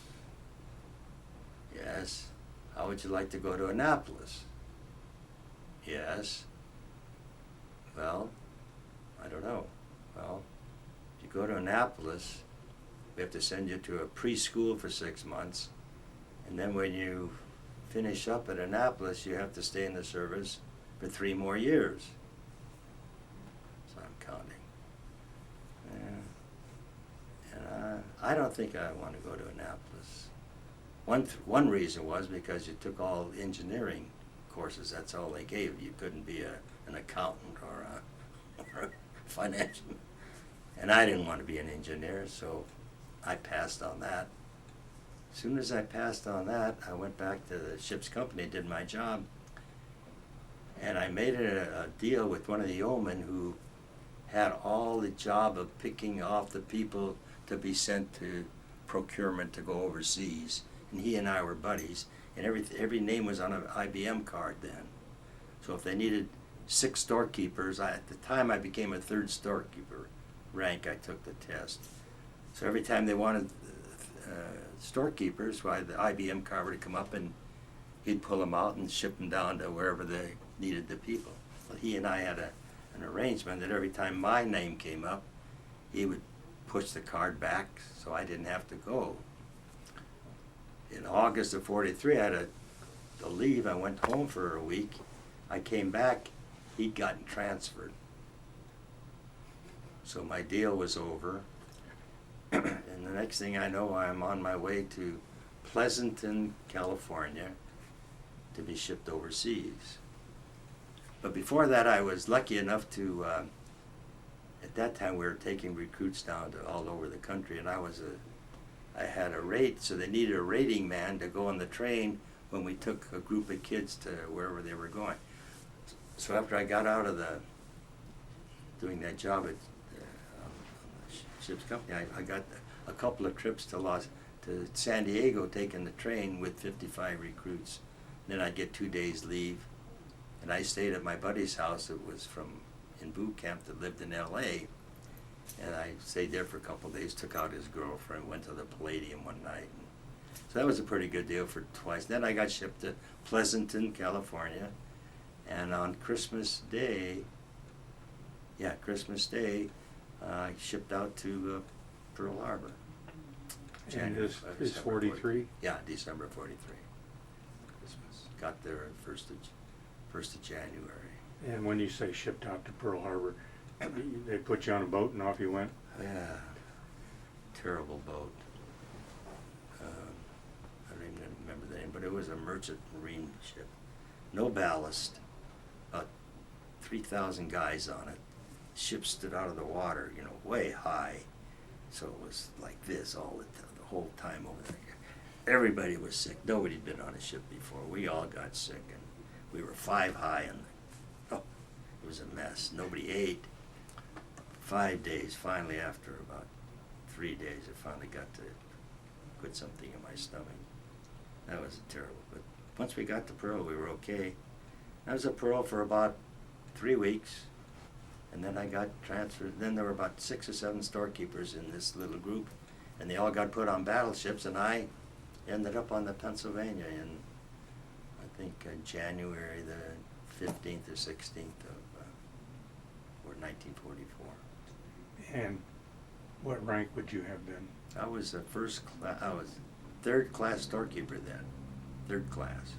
Yes. How would you like to go to Annapolis? Yes. Well, I don't know. Well, if you go to Annapolis, we have to send you to a preschool for 6 months, and then when you finish up at Annapolis, you have to stay in the service for 3 more years. So I'm counting. And I don't think I want to go to Annapolis. One reason was because you took all engineering courses. That's all they gave. You couldn't be an accountant or a financial. And I didn't want to be an engineer, so I passed on that. As soon as I passed on that, I went back to the ship's company, did my job, and I made a deal with one of the yeomen who had all the job of picking off the people to be sent to procurement to go overseas. And he and I were buddies, and every name was on an IBM card then. So if they needed 6 storekeepers, at the time I became a 3rd storekeeper rank. I took the test. So every time they wanted storekeepers, the IBM car would come up and he'd pull them out and ship them down to wherever they needed the people. Well, he and I had an arrangement that every time my name came up, he would pushed the card back so I didn't have to go. In August of 43, I had to leave. I went home for a week. I came back, he'd gotten transferred. So my deal was over. And the next thing I know, I'm on my way to Pleasanton, California, to be shipped overseas. But before that, I was lucky enough to, at that time we were taking recruits down to all over the country, and I had a rate, so they needed a rating man to go on the train when we took a group of kids to wherever they were going. So after I got out of doing that job at the ship's company, I got a couple of trips to San Diego, taking the train with 55 recruits. Then I'd get 2 days leave, and I stayed at my buddy's house. It was in boot camp that lived in L.A., and I stayed there for a couple of days, took out his girlfriend, went to the Palladium one night. So that was a pretty good deal for twice. Then I got shipped to Pleasanton, California, and on Christmas Day, I shipped out to Pearl Harbor. And is 43? Yeah, December 43. Christmas. Got there first of January. And when you say shipped out to Pearl Harbor, they put you on a boat and off you went? Yeah, terrible boat. I don't even remember the name, but it was a merchant marine ship. No ballast, about 3,000 guys on it. Ship stood out of the water, way high. So it was like this all the whole time over there. Everybody was sick. Nobody'd been on a ship before. We all got sick, and we were 5 high, and it was a mess. Nobody ate. 5 days, finally, after about 3 days, I finally got to put something in my stomach. That was terrible. But once we got to Pearl, we were okay. I was at Pearl for about 3 weeks, and then I got transferred. Then there were about 6 or 7 storekeepers in this little group, and they all got put on battleships, and I ended up on the Pennsylvania in, I think, January the 15th or 16th of 1944. And what rank would you have been? I was I was 3rd class storekeeper then, 3rd class.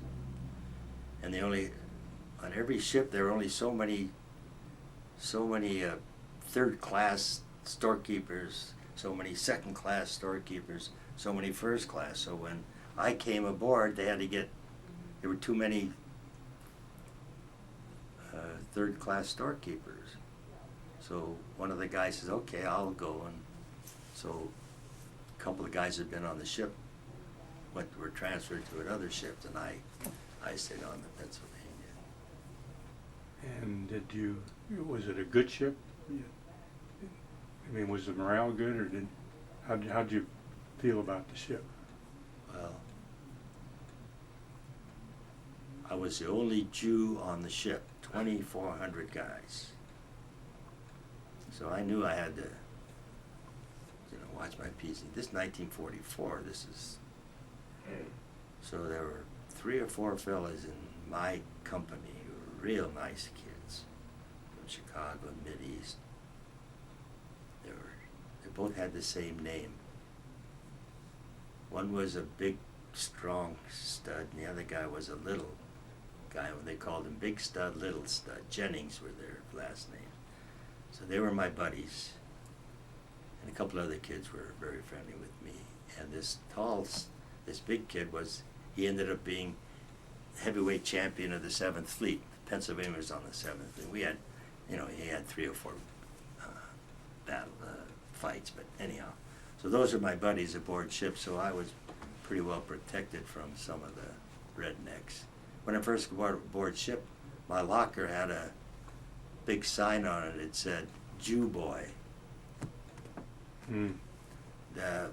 And on every ship there were only so many 3rd class storekeepers, so many 2nd class storekeepers, so many 1st class. So when I came aboard, there were too many 3rd class storekeepers. So one of the guys says, okay, I'll go. And so a couple of guys had been on the ship, were transferred to another ship, and I stayed on the Pennsylvania. And was it a good ship? I mean, was the morale good, or how'd you feel about the ship? Well, I was the only Jew on the ship, 2,400 guys. So I knew I had to, watch my P's. This is 1944. So there were 3 or 4 fellas in my company who were real nice kids from Chicago and Mideast. They both had the same name. One was a big, strong stud, and the other guy was a little guy. They called him Big Stud, Little Stud. Jennings were their last names. So they were my buddies, and a couple other kids were very friendly with me. And this big kid he ended up being heavyweight champion of the 7th Fleet. Pennsylvania was on the 7th Fleet. We had, he had 3 or 4 fights, but anyhow. So those are my buddies aboard ship, so I was pretty well protected from some of the rednecks. When I first got aboard ship, my locker had a big sign on it. It said, Jew boy. There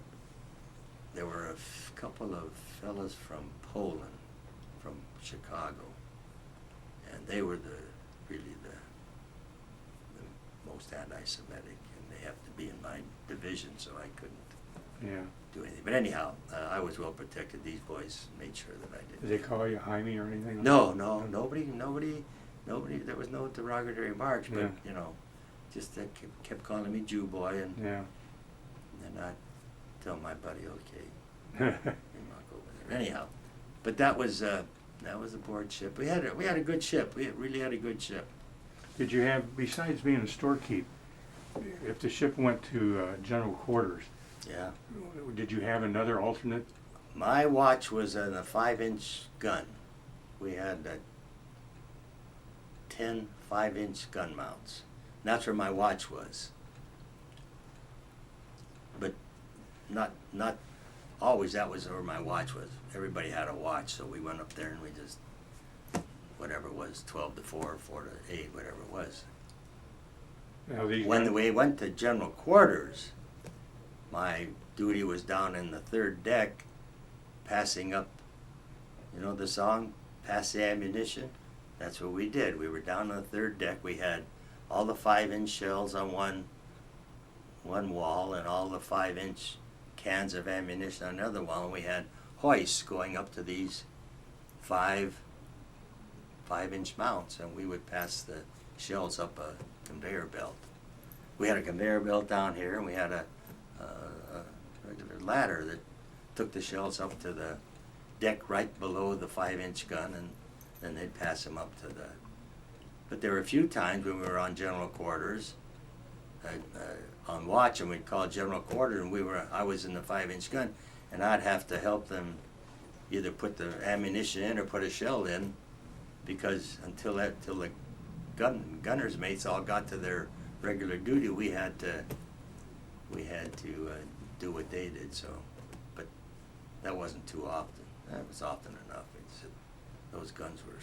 were a couple of fellas from Poland, from Chicago, and they were really the most anti-Semitic, and they happened to be in my division, so I couldn't do anything. But anyhow, I was well protected. These boys made sure that I didn't. Did they call you Jaime or anything? No, nobody. There was no derogatory remarks, but just they kept calling me Jew boy, and And I tell my buddy, okay, we walk over there. Anyhow, but that was a board ship. We had a good ship. We really had a good ship. Did you have, besides being a storekeep, if the ship went to general quarters, Yeah. did you have another alternate? My watch was on a 5-inch gun. We had 10 5-inch gun mounts. And that's where my watch was. But not always that was where my watch was. Everybody had a watch, so we went up there and we just, whatever it was, 12 to 4, 4 to 8, whatever it was. Now, these When guys- we went to general quarters, my duty was down in the 3rd deck, passing up, you know the song, Pass the Ammunition? That's what we did. We were down on the 3rd deck. We had all the 5-inch shells on one wall and all the 5-inch cans of ammunition on another wall, and we had hoists going up to these 5-inch mounts, and we would pass the shells up a conveyor belt. We had a conveyor belt down here, and we had a regular ladder that took the shells up to the deck right below the 5-inch gun, and then they'd pass them up to the. But there were a few times when we were on general quarters, on watch, and we'd call general quarters, and I was in the 5-inch gun, and I'd have to help them either put the ammunition in or put a shell in, because until the gunners' mates all got to their regular duty, we had to do what they did. So, but that wasn't too often. That was often enough. Those guns were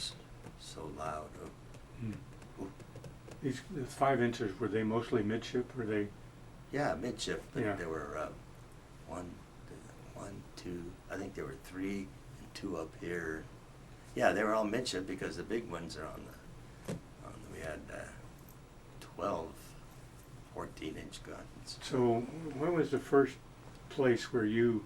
so loud. Oh. These 5 inches, were they mostly midship? Were they? Yeah, midship. But Yeah. there were one, two. I think there were 3 and 2 up here. Yeah, they were all midship because the big ones are on the. We had 12 14-inch guns. So when was the first place where you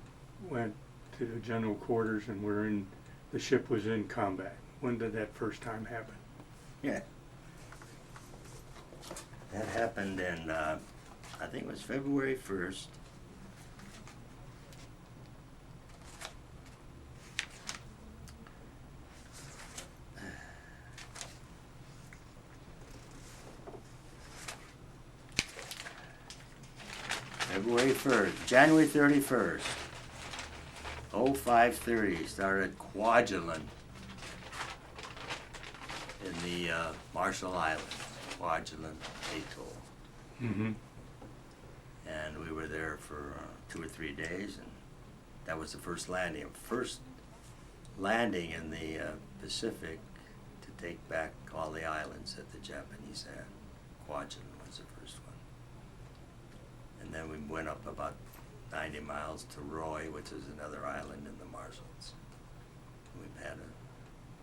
went to the general quarters and the ship was in combat? When did that first time happen? Yeah. That happened in, I think it was February 1st. February 1st, January 31st, 05:30, started Kwajalein in the Marshall Islands, Kwajalein Atoll. Mm-hmm. And we were there for 2 or 3 days, and that was the first landing. First landing in the Pacific to take back all the islands that the Japanese had. Kwajalein was the first one. And then we went up about 90 miles to Roy, which is another island in the Marshalls. We've had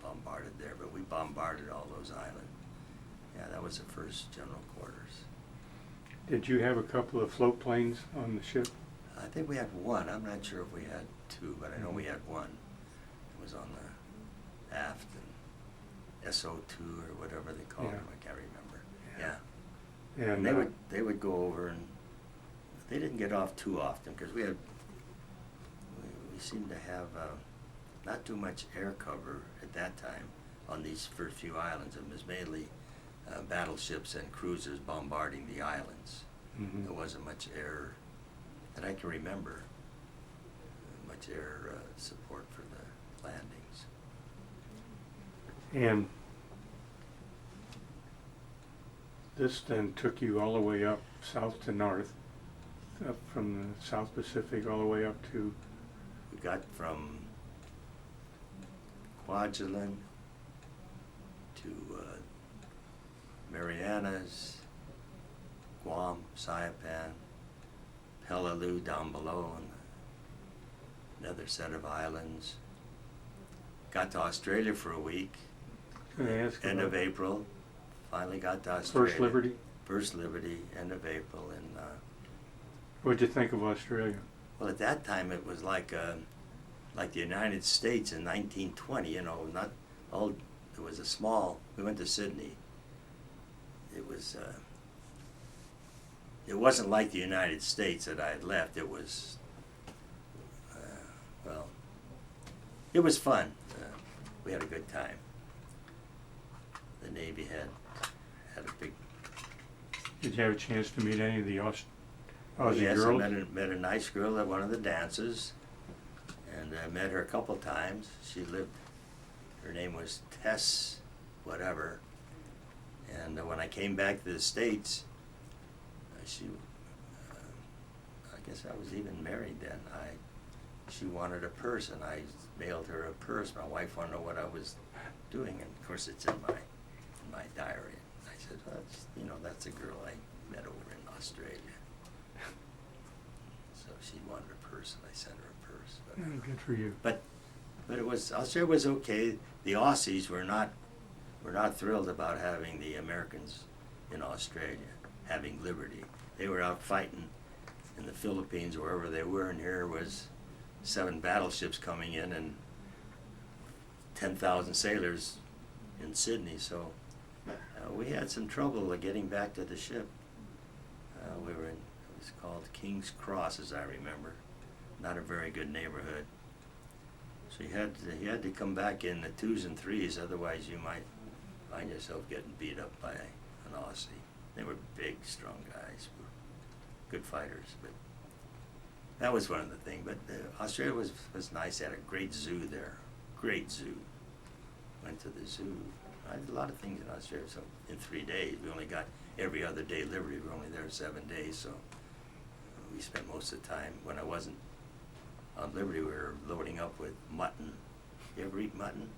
bombarded there, but we bombarded all those islands. Yeah, that was the first general quarters. Did you have a couple of float planes on the ship? I think we had one. I'm not sure if we had 2, but I know we had one. It was on the aft, and SO2 or whatever they called Yeah. them. I can't remember. Yeah. And And they would go over, and they didn't get off too often because we seemed to have not too much air cover at that time on these first few islands. It was mainly battleships and cruisers bombarding the islands. Mhm. There wasn't much air that I can remember, much air support for the landings. And this then took you all the way up south to north, up from the South Pacific all the way up to. We got from Kwajalein to Marianas, Guam, Saipan, Peleliu down below, and another set of islands. Got to Australia for a week, Can I ask end about of April. Finally got to Australia. First Liberty? First Liberty, end of April. And What'd you think of Australia? well, at that time it was like the United States in 1920. You know, not all. It was a small. We went to Sydney. It was it wasn't like the United States that I had left. It was, well, it was fun. We had a good time. The Navy had a big. Did you have a chance to meet any of the Aussie Yes, girls? I met a nice girl at one of the dances, and I met her a couple times. She lived. Her name was Tess, whatever. And when I came back to the States, I guess I was even married then. She wanted a purse, and I mailed her a purse. My wife wanted to know what I was doing, and of course it's in my diary. I said, well, that's a girl I met over in Australia. So she wanted a purse, and I sent her a purse. Oh, good for you. But Australia was okay. The Aussies were not thrilled about having the Americans in Australia having liberty. They were out fighting in the Philippines, wherever they were, and here was 7 battleships coming in and 10,000 sailors in Sydney. So we had some trouble getting back to the ship. We were in, it was called King's Cross, as I remember. Not a very good neighborhood. So you had to come back in the 2s and 3s, otherwise you might find yourself getting beat up by an Aussie. They were big, strong guys, good fighters. But that was one of the things. But Australia was nice. They had a great zoo there, great zoo. Went to the zoo. I did a lot of things in Australia. So in 3 days, we only got every other day liberty. We were only there 7 days, so we spent most of the time. When I wasn't on liberty, we were loading up with mutton. You ever eat mutton?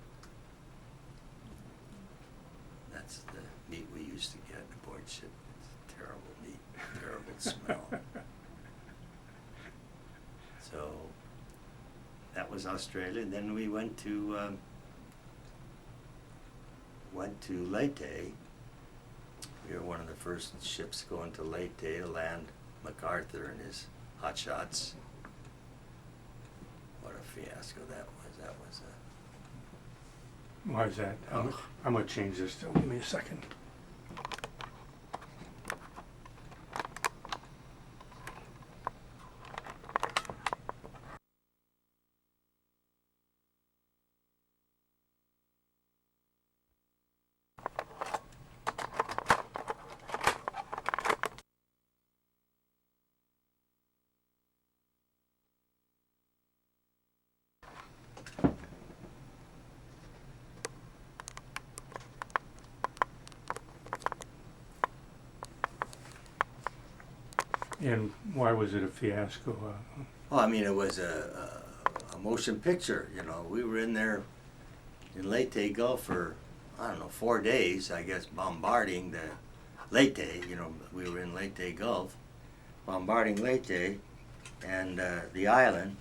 That's the meat we used to get aboard ship. It's terrible meat, terrible smell. So that was Australia. And then we went to Leyte. We were one of the first ships going to Leyte to land MacArthur and his hotshots. What a fiasco that was. That was Why is that? I'm gonna change this. So give me a second. And why was it a fiasco? Well, I mean, it was a motion picture, We were in there in Leyte Gulf for, 4 days, I guess, bombarding the Leyte. We were in Leyte Gulf, bombarding Leyte and the island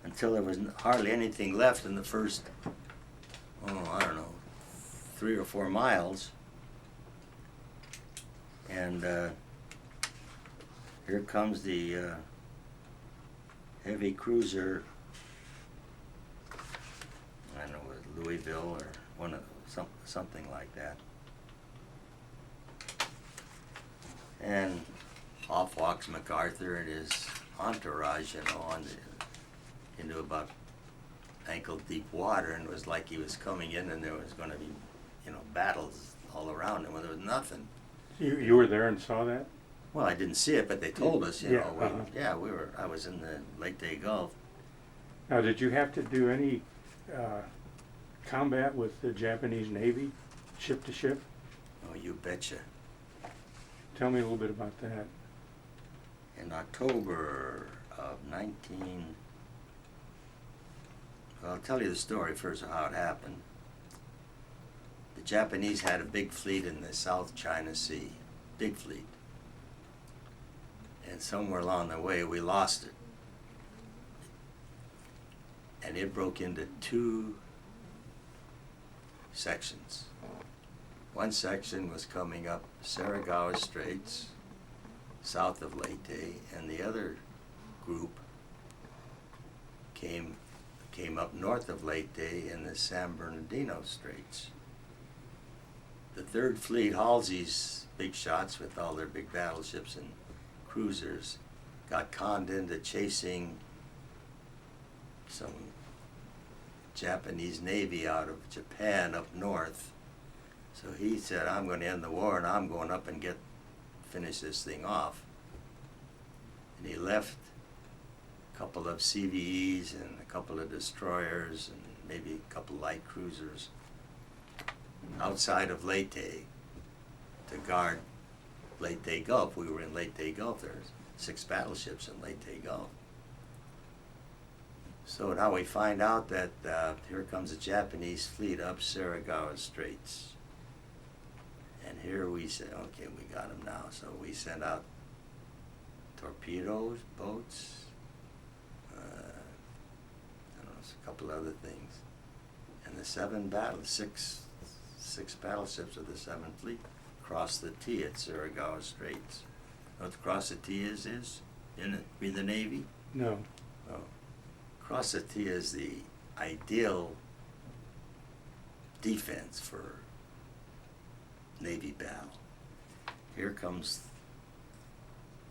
until there was hardly anything left in the first, 3 or 4 miles. And here comes the heavy cruiser, I don't know, Louisville or something like that. And off walks MacArthur and his entourage, into about ankle deep water, and it was like he was coming in and there was going to be, battles all around him when there was nothing. You were there and saw that? Well, I didn't see it, but they told us, Yeah, we were. I was in the Leyte Gulf. Now, did you have to do any combat with the Japanese Navy, ship to ship? Oh, you betcha. Tell me a little bit about that. In October of well, I'll tell you the story first of how it happened. The Japanese had a big fleet in the South China Sea, big fleet. And somewhere along the way, we lost it. And it broke into 2 sections. One section was coming up Saragawa Straits, south of Leyte, and the other group came up north of Leyte in the San Bernardino Straits. The Third Fleet, Halsey's big shots with all their big battleships cruisers got conned into chasing some Japanese Navy out of Japan up north. So he said, I'm going to end the war and I'm going up and finish this thing off. And he left a couple of CVEs and a couple of destroyers and maybe a couple light cruisers outside of Leyte to guard Leyte Gulf. We were in Leyte Gulf. There's 6 battleships in Leyte Gulf. So now we find out that here comes a Japanese fleet up Saragawa Straits. And here we said, okay, we got them now. So we sent out torpedoes, boats, I don't know, a couple other things. And the six battleships of the 7th Fleet crossed the T at Saragawa Straits. Know what the cross the T is? In it, be the Navy? No. Oh. Cross the T is the ideal defense for Navy battle. Here comes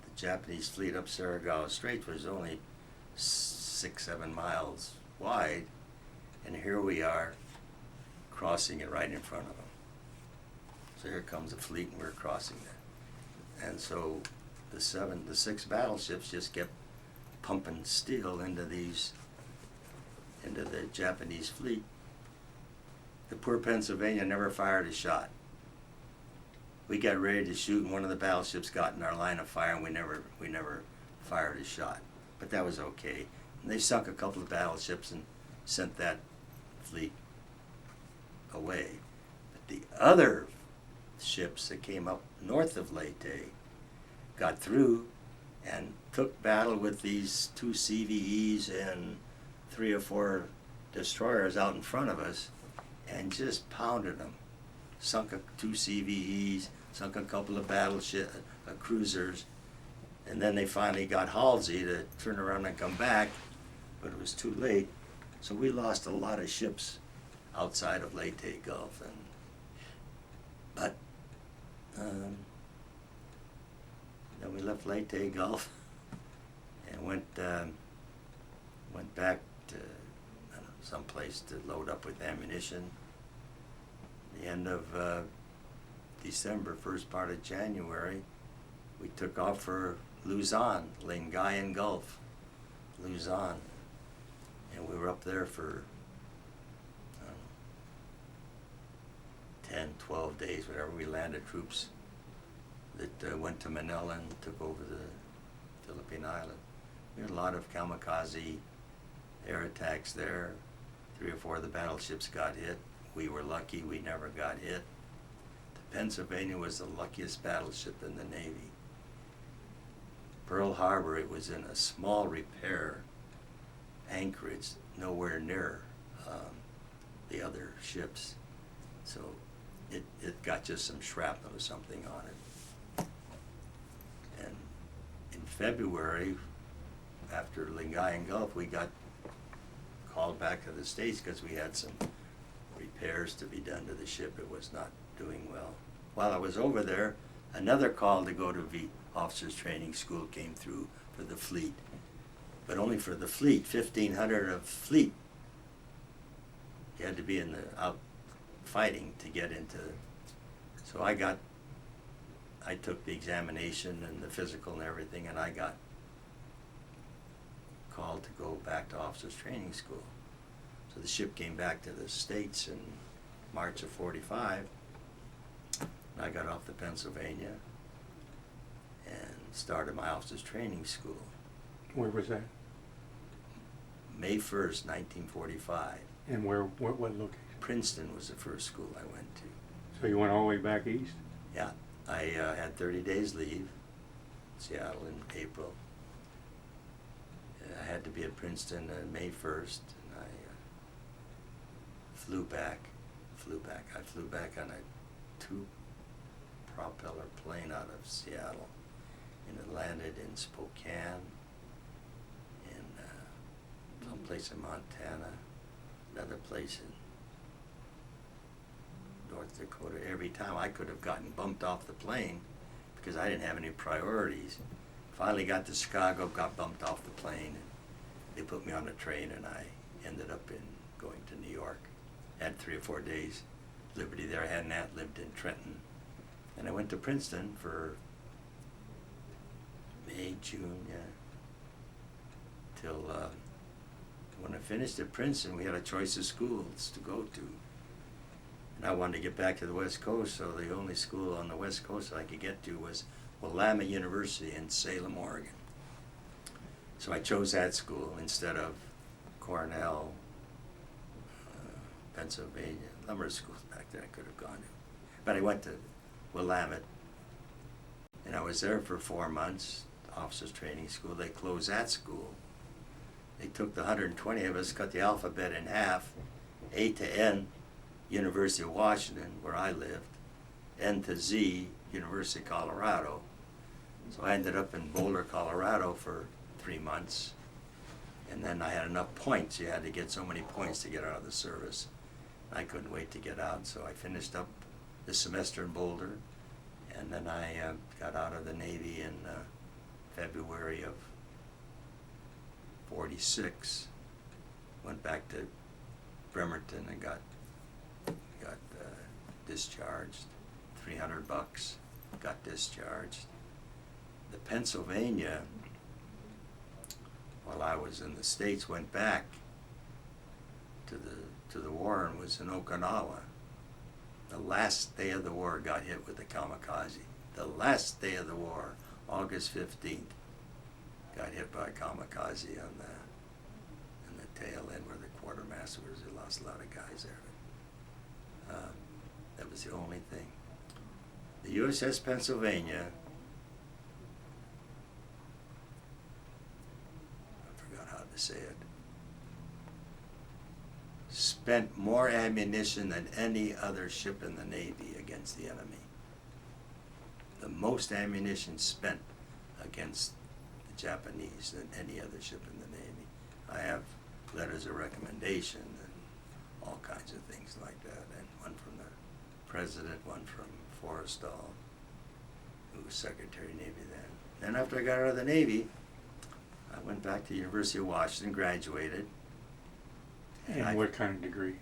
the Japanese fleet up Saragawa Straits, which was only 6-7 miles wide, and here we are crossing it right in front of them. So here comes the fleet and we're crossing that. And so the 6 battleships just kept pumping steel into the Japanese fleet. The poor Pennsylvania never fired a shot. We got ready to shoot and one of the battleships got in our line of fire and we never fired a shot. But that was okay. And they sunk a couple of battleships and sent that fleet away. But the other ships that came up north of Leyte got through and took battle with these 2 CVEs and 3 or 4 destroyers out in front of us and just pounded them. Sunk 2 CVEs, sunk a couple of cruisers, and then they finally got Halsey to turn around and come back, but it was too late. So we lost a lot of ships outside of Leyte Gulf, but then we left Leyte Gulf and went back to someplace to load up with ammunition. The end of December, first part of January, we took off for Luzon, Lingayen Gulf, Luzon, and we were up there for 10, 12 days, whatever. We landed troops that went to Manila and took over the Philippine Island. We had a lot of kamikaze air attacks there. 3 or 4 of the battleships got hit. We were lucky we never got hit. The Pennsylvania was the luckiest battleship in the Navy. Pearl Harbor, it was in a small repair anchorage, nowhere near the other ships. So it got just some shrapnel or something on it. And in February, after Lingayen Gulf, we got called back to the States because we had some repairs to be done to the ship. It was not doing well. While I was over there, another call to go to officers training school came through for the fleet, but only for the fleet, 1,500 of fleet. You had to be out fighting to get into. So I took the examination and the physical and everything, and I got called to go back to officers training school. So the ship came back to the States in March of '45. I got off the Pennsylvania and started my officers training school. Where was that? May 1st, 1945. And what location? Princeton was the first school I went to. So you went all the way back east? Yeah, I had 30 days leave, Seattle in April. I had to be at Princeton May 1st, and I flew back. I flew back on a 2-propeller plane out of Seattle, and it landed in Spokane, in someplace in Montana, another place in North Dakota. Every time I could have gotten bumped off the plane because I didn't have any priorities. Finally got to Chicago, got bumped off the plane, and they put me on a train, and I ended up going to New York. Had 3 or 4 days liberty there. I hadn't lived in Trenton. And I went to Princeton for May, June, till when I finished at Princeton, we had a choice of schools to go to. And I wanted to get back to the West Coast, so the only school on the West Coast I could get to was Willamette University in Salem, Oregon. So I chose that school instead of Cornell, Pennsylvania. A number of schools back there I could have gone to. But I went to Willamette, and I was there for 4 months, officers training school. They closed that school. They took the 120 of us, cut the alphabet in half, A to N, University of Washington, where I lived, N to Z, University of Colorado. So I ended up in Boulder, Colorado for 3 months. And then I had enough points. You had to get so many points to get out of the service. I couldn't wait to get out, so I finished up the semester in Boulder. And then I got out of the Navy in February of '46. Went back to Bremerton and got discharged. $300. Got discharged. The Pennsylvania, while I was in the States, went back to the war and was in Okinawa. The last day of the war got hit with a kamikaze. The last day of the war, August 15th, got hit by a kamikaze in the tail end where the quartermaster was. They lost a lot of guys there. That was the only thing. The USS Pennsylvania, I forgot how to say it, spent more ammunition than any other ship in the Navy against the enemy. The most ammunition spent against the Japanese than any other ship in the Navy. I have letters of recommendation and all kinds of things like that, and one from the President, one from Forrestal, who was Secretary of Navy then. Then after I got out of the Navy, I went back to the University of Washington, graduated. And what kind of degree?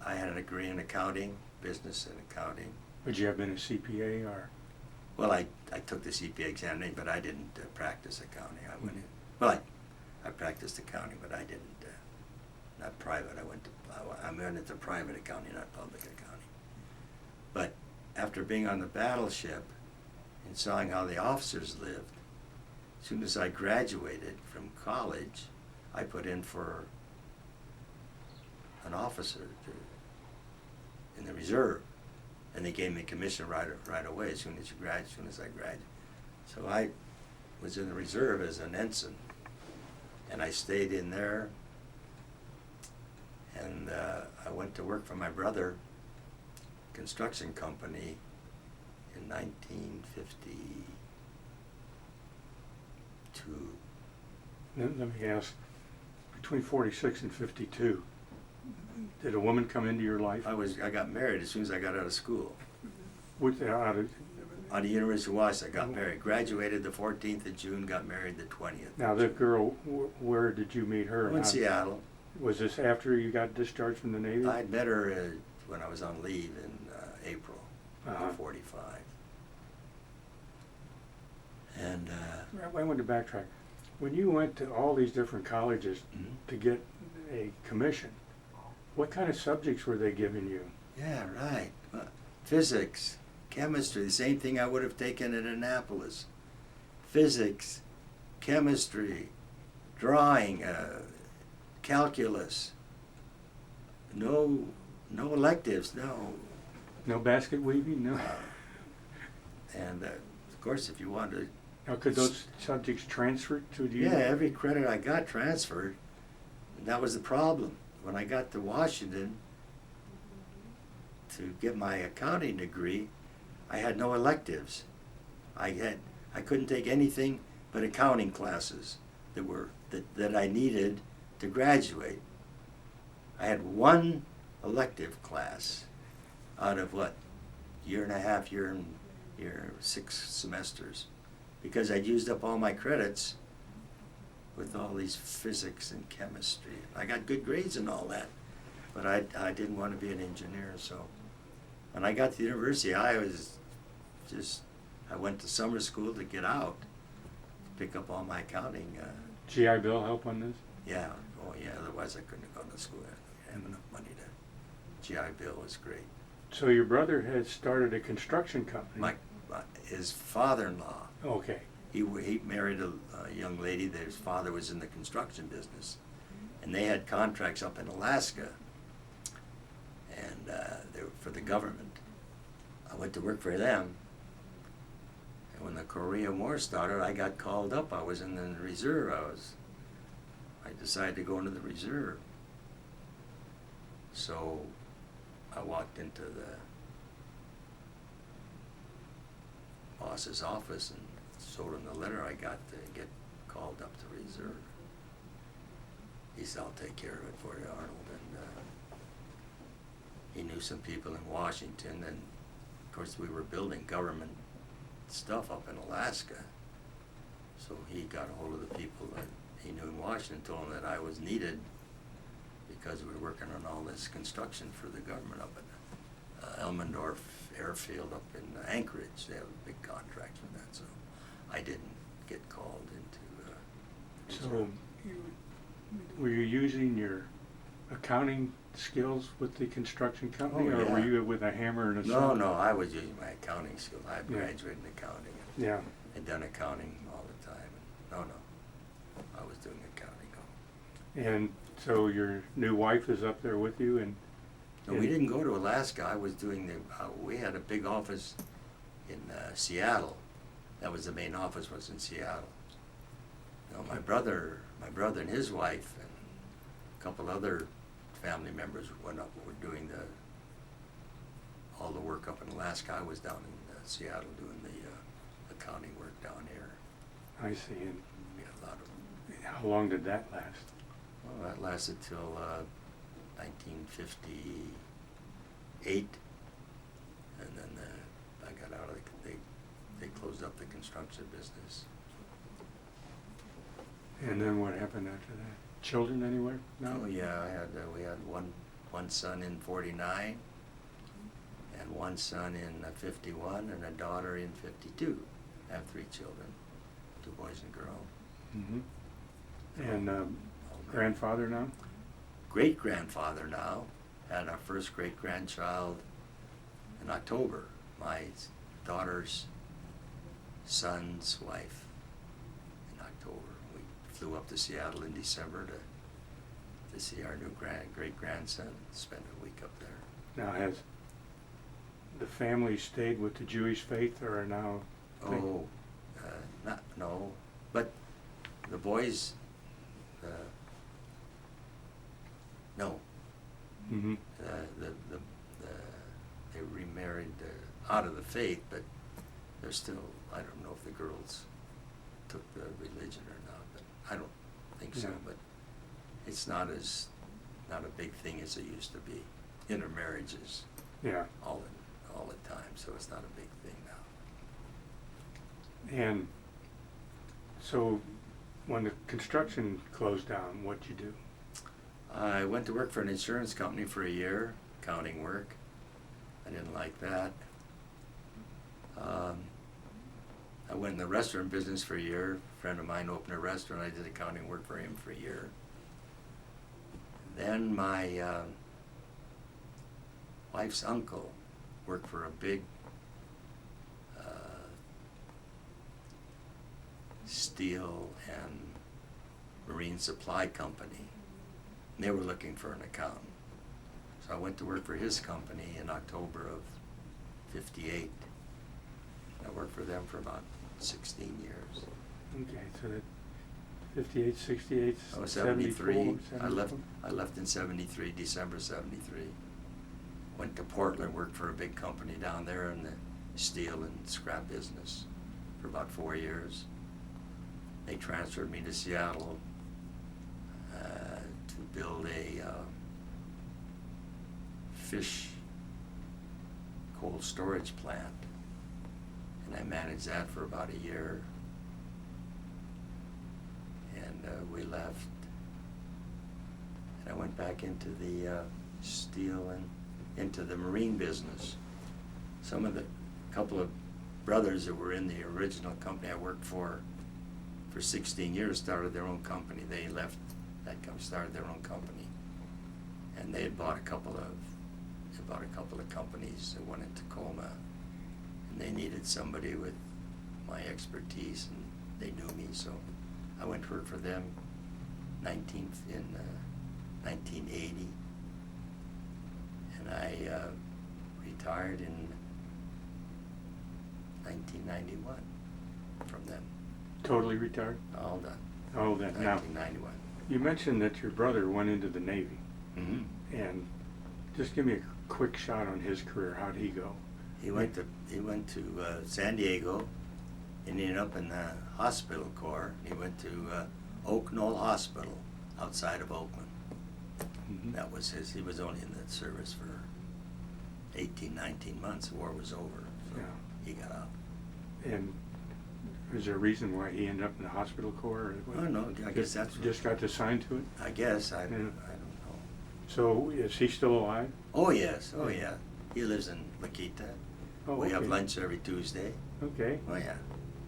I had a degree in accounting, business and accounting. Would you have been a CPA or? Well, I took the CPA examination, but I didn't practice accounting. I went in. Well, I practiced accounting, but I didn't. Not private. I went into private accounting, not public accounting. But after being on the battleship and seeing how the officers lived, as soon as I graduated from college, I put in for an officer in the reserve, and they gave me a commission right away as soon as I graduated. So I was in the reserve as an ensign, and I stayed in there, and I went to work for my brother, construction company, in 1952. Let me ask, between 46 and 52, did a woman come into your life? I got married as soon as I got out of school. Out of, On the University of Washington, I got married. Graduated the 14th of June, got married the 20th. now, the girl, where did you meet her? In Seattle. Was this after you got discharged from the Navy? I'd met her when I was on leave in April of '45. And I want to backtrack. When you went to all these different colleges to get a commission, what kind of subjects were they giving you? yeah, right. Well, physics, chemistry, the same thing I would have taken at Annapolis. Physics, chemistry, drawing, calculus. No electives, no. No basket weaving? No. And of course, if you wanted to. Now, could those subjects transfer to you? Yeah, every credit I got transferred. And that was the problem. When I got to Washington to get my accounting degree, I had no electives. I couldn't take anything but accounting classes that I needed to graduate. I had one elective class out of year and a half, 6 semesters. because I'd used up all my credits with all these physics and chemistry. I got good grades and all that, but I didn't want to be an engineer. So when I got to the university, I went to summer school to get out, pick up all my accounting. GI Bill help on this? Yeah, oh yeah, otherwise I couldn't have gone to school. I didn't have enough money to, GI Bill was great. So your brother had started a construction company? His father-in-law, Okay. he married a young lady that his father was in the construction business, and they had contracts up in Alaska, and they were for the government. I went to work for them, and when the Korean War started, I got called up. I was in the reserve. I decided to go into the reserve. So I walked into the boss's office and showed him the letter I got to get called up to reserve. He said, "I'll take care of it for you, Arnold." And he knew some people in Washington, and of course we were building government stuff up in Alaska. So he got a hold of the people that he knew in Washington, told them that I was needed because we were working on all this construction for the government up at Elmendorf Airfield up in Anchorage. They have a big contract for that, so I didn't get called into. So were you using your accounting skills with the construction company, Oh, or were yeah. you with a hammer and a No, saw? no, I was using my accounting skills. I Yeah. graduated in accounting. And Yeah. I'd done accounting all the time. No, I was doing accounting. No. And so your new wife is up there with you, and No, we didn't go to Alaska. I was doing we had a big office in Seattle. That was the main office, was in Seattle. You know, my brother and his wife and a couple other family members were doing all the work up in Alaska. I was down in Seattle doing the accounting work down here. I see. And We had a lot of. how long did that last? Well, that lasted till 1958, and then I got out of they closed up the construction business. And then what happened after that? Children anywhere? No? Oh yeah, we had one son in 49, and one son in 51, and a daughter in 52. I have 3 children, 2 boys and a girl. Mm-hmm. And grandfather now? Great-grandfather now. Had our first great-grandchild in October. My daughter's son's wife in October. We flew up to Seattle in December to see our new great-grandson, spend a week up there. Now has the family stayed with the Jewish faith, or are now? Oh, no, but the boys, no. Mm-hmm. They remarried out of the faith, but they're still, I don't know if the girls took the religion or not, but I don't think so. Yeah. But it's not a big thing as it used to be. Intermarriages Yeah. all the time, so it's not a big thing now. And so when the construction closed down, what'd you do? I went to work for an insurance company for a year, accounting work. I didn't like that. I went in the restaurant business for a year. A friend of mine opened a restaurant. I did accounting work for him for a year. Then my wife's uncle worked for a big steel and marine supply company. And they were looking for an accountant. So I went to work for his company in October of 58. I worked for them for about 16 years. Okay, so that 58, 68, I was 74, 73. I 74? left in 73, December 73. Went to Portland, worked for a big company down there in the steel and scrap business for about 4 years. They transferred me to Seattle to build a fish cold storage plant. And I managed that for about a year. and we left. And I went back into the steel and into the marine business. Couple of brothers that were in the original company I worked for 16 years started their own company. They left that company, started their own company, and they had bought a couple of companies that went in Tacoma, and they needed somebody with my expertise, and they knew me, so I went to work for them in 1980, and I retired in 1991 from them. Totally retired? All done. Oh, that now. 1991. You mentioned that your brother went into the Navy, Mm-hmm. and just give me a quick shot on his career. How'd he go? He went to San Diego, and ended up in the hospital corps. He went to Oak Knoll Hospital outside of Oakland. Mhm. That was his. He was only in the service for 18, 19 months. The war was over, so Yeah. he got out. And is there a reason why he ended up in the hospital corps? Or what? Oh no, I guess that's what, Just got assigned to it? I guess I Yeah. don't know. So is he still alive? Oh yes, oh yeah. He lives in La Quinta. Oh, We have okay. lunch every Tuesday. Okay. Oh yeah.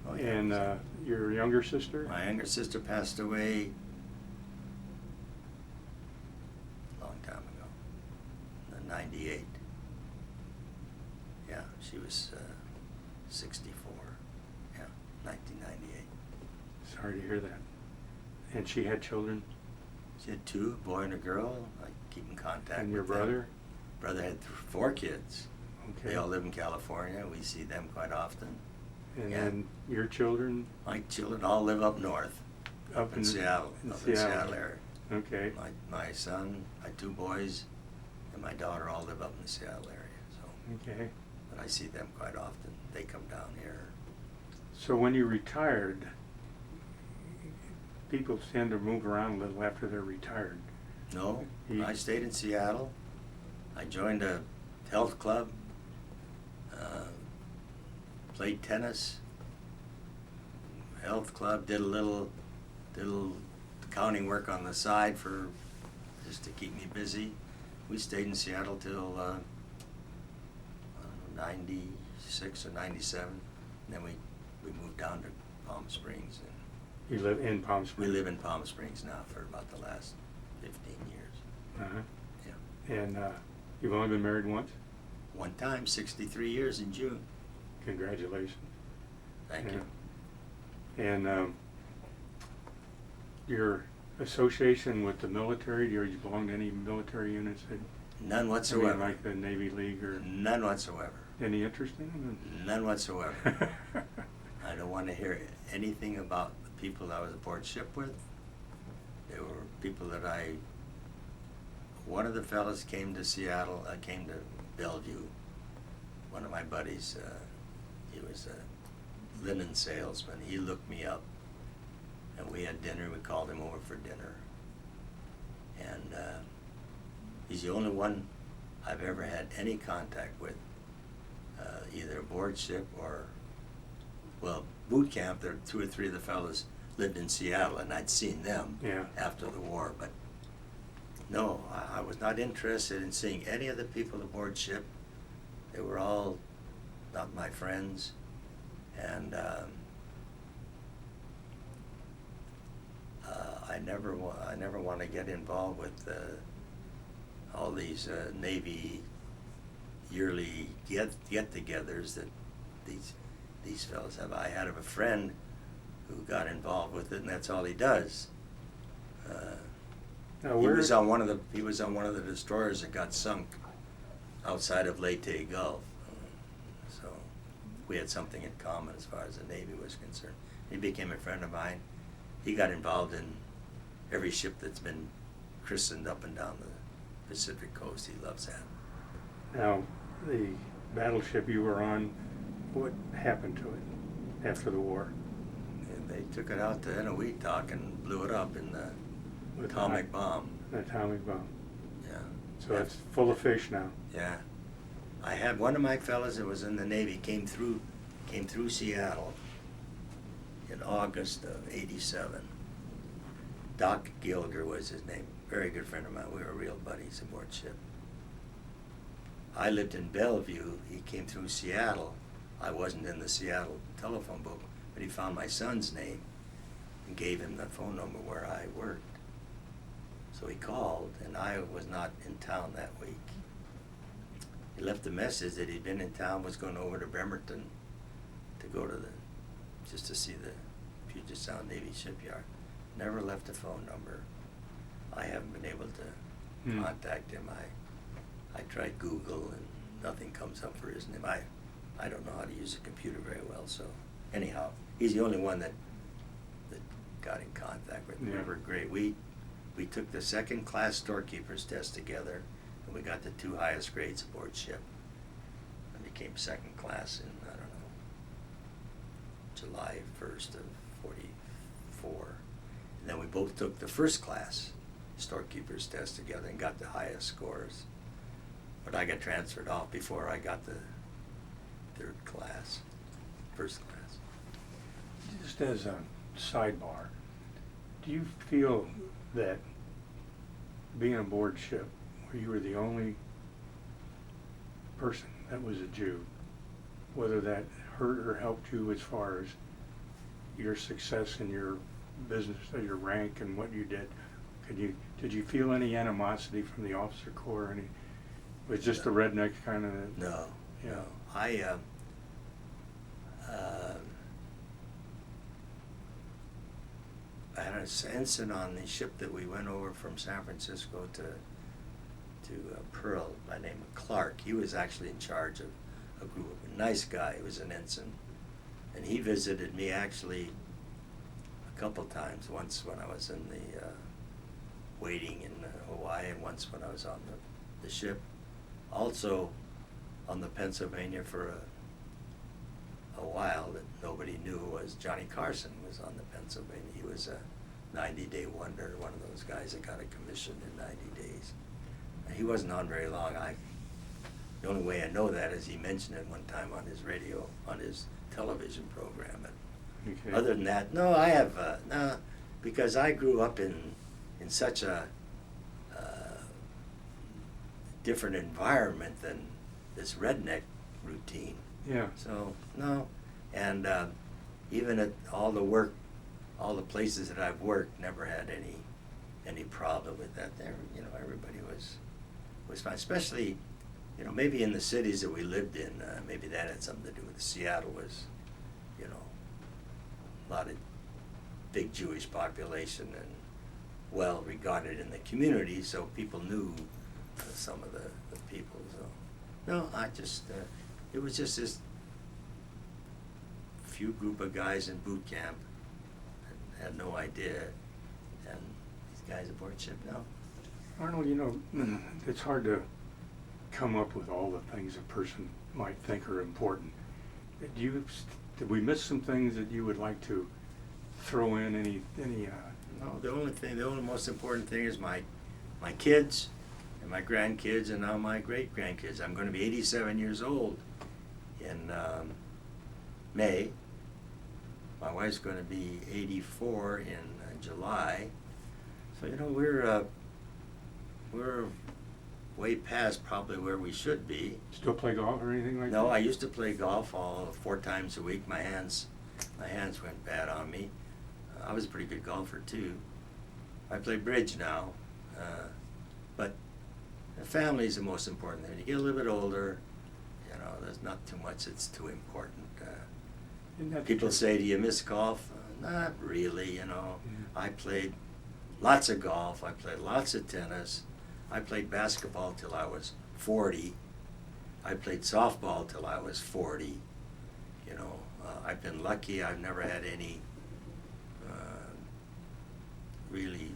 Oh yeah. And your younger sister? My younger sister passed away a long time ago, in '98. Yeah, she was 64. Yeah, 1998. Sorry to hear that. And she had children? She had two, a boy and a girl. I keep in contact And with your them. brother? Brother had 4 kids. Okay. They all live in California. We see them quite often. And Yeah. then your children? My children all live up north, Up in Seattle, in up in Seattle area. Okay. My son, my 2 boys, and my daughter all live up in the Seattle area. So, Okay. but I see them quite often. They come down here. So when you retired, people tend to move around a little after they're retired. No, You- I stayed in Seattle. I joined a health club, played tennis, health club, did a little accounting work on the side for just to keep me busy. We stayed in Seattle till I don't know, 96 or 97. And then we moved down to Palm Springs, and You live in Palm we Springs? live in Palm Springs now for about the last 15 years. Uh-huh. Yeah. And you've only been married once? One time, 63 years in June. Congratulations. Thank Yeah. you. And your association with the military, do you belong to any military units? None I mean, whatsoever. like the Navy League or None whatsoever. any interest in them? None whatsoever. I don't want to hear anything about the people I was aboard ship with. They were people that one of the fellas came to Seattle, came to Bellevue. One of my buddies, he was a linen salesman. He looked me up, and we had dinner. We called him over for dinner. And he's the only one I've ever had any contact with, either aboard ship or, well, boot camp. There, 2 or 3 of the fellas lived in Seattle, and I'd seen them Yeah. after the war. But no, I was not interested in seeing any of the people aboard ship. They were all not my friends, and I never want to get involved with all these Navy yearly get-togethers that these fellas have. I had a friend who got involved with it, and that's all he does. Now, He was on one of the destroyers that got sunk outside of Leyte Gulf. So we had something in common as far as the Navy was concerned. He became a friend of mine. He got involved in every ship that's been christened up and down the Pacific coast. He loves that. Now, the battleship you were on, what happened to it after the war? And they took it out to Eniwetok and blew it up in the With the atomic bomb. The atomic bomb. Yeah. So it's full of fish now. Yeah. I had one of my fellas that was in the Navy came through Seattle in August of '87, Doc Gilger was his name. Very good friend of mine. We were real buddies aboard ship. I lived in Bellevue. He came through Seattle. I wasn't in the Seattle telephone book, but he found my son's name and gave him the phone number where I worked. So he called, and I was not in town that week. He left a message that he'd been in town, was going over to Bremerton to go to just to see the Puget Sound Navy shipyard. Never left a phone number. I haven't been able to contact him. I tried Google and nothing comes up for his name. I don't know how to use a computer very well, so anyhow, he's the only one that got in contact with me. Yeah. We were great. We took the second class storekeeper's test together, and we got the 2 highest grades aboard ship. I became second class in, I don't know, July 1st of 44. And then we both took the first class storekeeper's test together and got the highest scores. But I got transferred off before I got the first class. Just as a sidebar, do you feel that being aboard ship, where you were the only person that was a Jew, whether that hurt or helped you as far as your success in your business, your rank and what you did, did you feel any animosity from the officer corps? Any, was just the redneck kind of? No, Yeah. no. I had an ensign on the ship that we went over from San Francisco to Pearl by the name of Clark. He was actually in charge of a group of, a nice guy. He was an ensign. And he visited me actually a couple times, once when I was in the waiting in Hawaii, and once when I was on the ship. Also on the Pennsylvania for a while that nobody knew was Johnny Carson was on the Pennsylvania. He was a 90-day wonder, one of those guys that got a commission in 90 days. And he wasn't on very long. The only way I know that is he mentioned it one time on his radio, on his television program. And Okay. other than that, no, I have, no, because I grew up in such a different environment than this redneck routine. Yeah. So, no, and even at all the places that I've worked, never had any problem with that. There, everybody was fine, especially, maybe in the cities that we lived in, maybe that had something to do with it. Seattle was, a lot of big Jewish population and well regarded in the community, so people knew some of the people. So, no, it was just this few group of guys in boot camp and had no idea, and these guys aboard ship, no. Arnold, it's hard to come up with all the things a person might think are important. Did we miss some things that you would like to throw in? Any? No, the only most important thing is my kids and my grandkids and now my great grandkids. I'm going to be 87 years old in May. My wife's going to be 84 in July. So we're way past probably where we should be. Still play golf or anything like that? No, I used to play golf 4 times a week. My hands went bad on me. I was a pretty good golfer too. I play bridge now, but the family is the most important thing. You get a little bit older, there's not too much that's too important. Isn't that People true? say, do you miss golf? Not really, I played lots of golf. I played lots of tennis. I played basketball till I was 40. I played softball till I was 40. I've been lucky. I've never had any really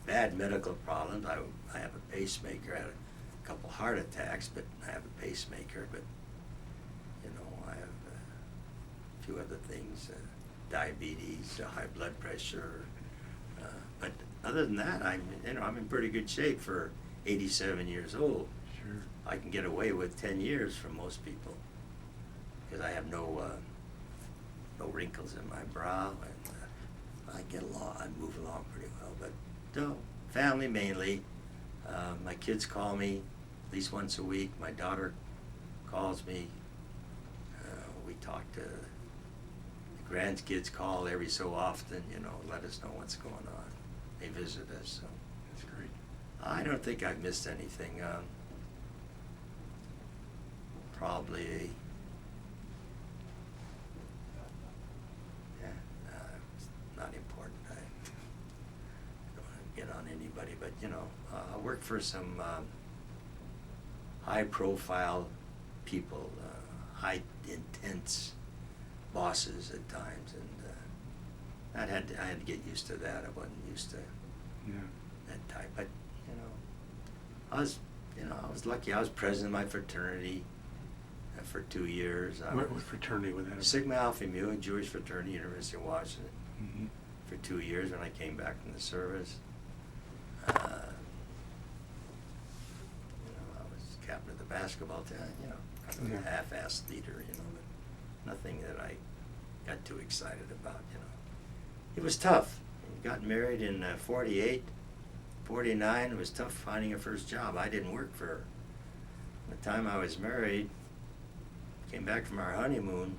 bad medical problems. I have a pacemaker. I had a couple heart attacks, but I have a pacemaker. But I have a few other things, diabetes, high blood pressure. But other than that, I'm in pretty good shape for 87 years old. Sure. I can get away with 10 years from most people because I have no wrinkles in my brow, and I move along pretty well, but no, family mainly. My kids call me at least once a week. My daughter calls me. We talk to the grandkids call every so often, let us know what's going on. They visit us, so. That's great. I don't think I've missed anything. Probably, it's not important. I don't want to get on anybody, but I work for some high-profile people, high intense bosses at times, and I had to get used to that. I wasn't used to that type, but I was lucky. I was president of my fraternity for 2 years. What fraternity was that? Sigma Alpha Mu, a Jewish fraternity, University of Washington, Mm-hmm. for 2 years when I came back from the service. I was captain of the basketball team, kind of a half-assed leader, but nothing that I got too excited about, It was tough. Got married in 48, 49. It was tough finding a first job. I didn't work for the time I was married. Came back from our honeymoon.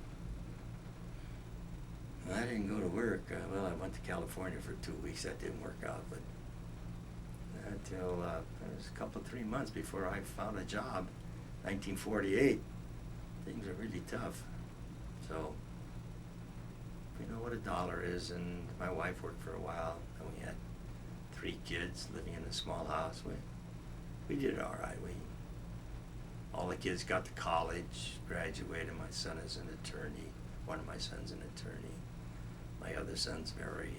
I didn't go to work. I went to California for 2 weeks. That didn't work out, but until it was a couple, 3 months before I found a job. 1948. Things are really tough. So, we know what a dollar is, and my wife worked for a while, and we had 3 kids living in a small house. We did all right. All the kids got to college, graduated. My son is an attorney. One of my sons an attorney. My other son's very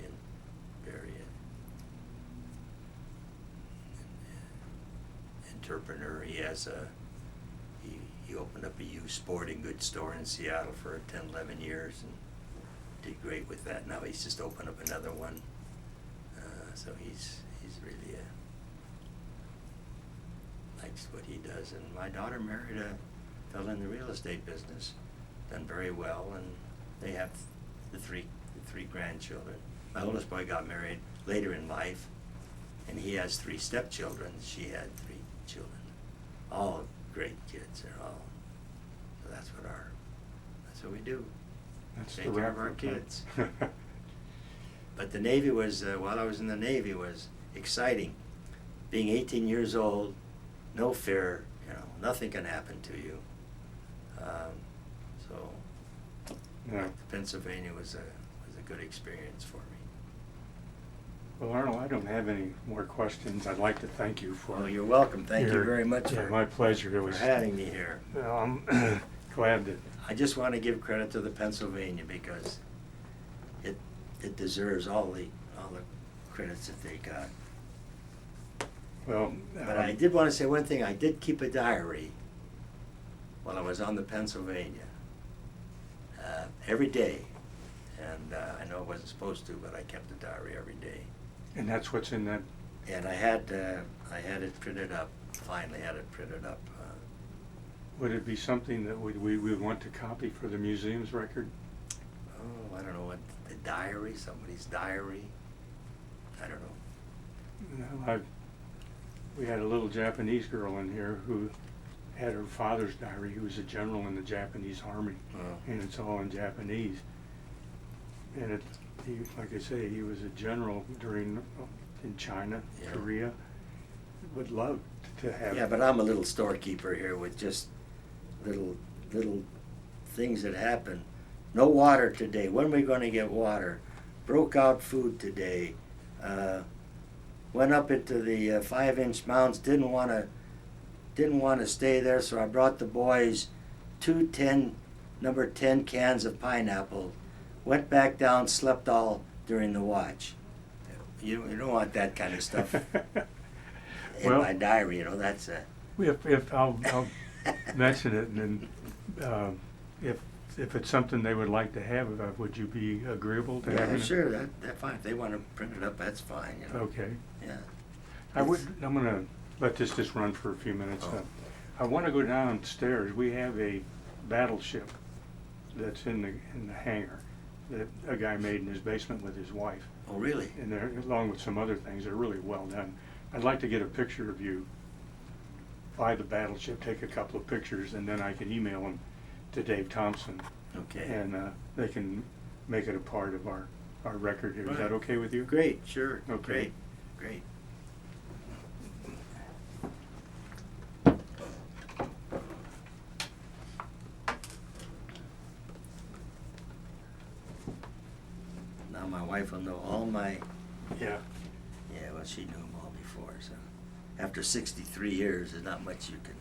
entrepreneur. He has he opened up a youth sporting goods store in Seattle for 10, 11 years and did great with that. Now he's just opened up another one. So he's really likes what he does. And my daughter married a fellow in the real estate business, done very well, and they have the three grandchildren. My oldest boy got married later in life, and he has 3 stepchildren. She had 3 children, all great kids. They're all. So that's what we do. That's Take care of our kids. But the Navy was, while I was in the Navy, was exciting. Being 18 years old, no fear, nothing can happen to you. Pennsylvania was a good experience for me. Well, Arnold, I don't have any more questions. I'd like to thank you for. Well, you're welcome. Thank you very much my pleasure. It for was having me here. Well, I'm glad that. I just want to give credit to the Pennsylvania because it deserves all the credits that they got. Well, but I did want to say one thing. I did keep a diary while I was on the Pennsylvania every day, and I know I wasn't supposed to, but I kept a diary every day. And that's what's in that. And I had it printed up. Finally, had it printed up. Would it be something that we would want to copy for the museum's record? Oh, I don't know what the diary, somebody's diary. I don't know. We had a little Japanese girl in here who had her father's diary. He was a general in the Japanese army, and it's all in Japanese. And like I say, he was a general in China, Korea. Would love to have. Yeah, but I'm a little storekeeper here with just little things that happen. No water today. When are we going to get water? Broke out food today. Went up into the 5-inch mounds. Didn't want to stay there, so I brought the boys 2 number 10 cans of pineapple. Went back down, slept all during the watch. You don't want that kind of stuff in my diary. That's a. If I'll mention it, and then if it's something they would like to have, would you be agreeable to having it? Sure. That's fine. If they want to print it up, that's fine. Okay. Yeah. I'm going to let this just run for a few minutes. I want to go downstairs. We have a Battleship that's in the hangar that a guy made in his basement with his wife. Oh, really? And they're, along with some other things, they're really well done. I'd like to get a picture of you by the Battleship, take a couple of pictures, and then I can email them to Dave Thompson. Okay. And they can make it a part of our record here. Is Right. that okay with you? Great, sure. Okay. Great. Now my wife will know all my, Yeah. yeah, well, she knew them all before, so. After 63 years, there's not much you can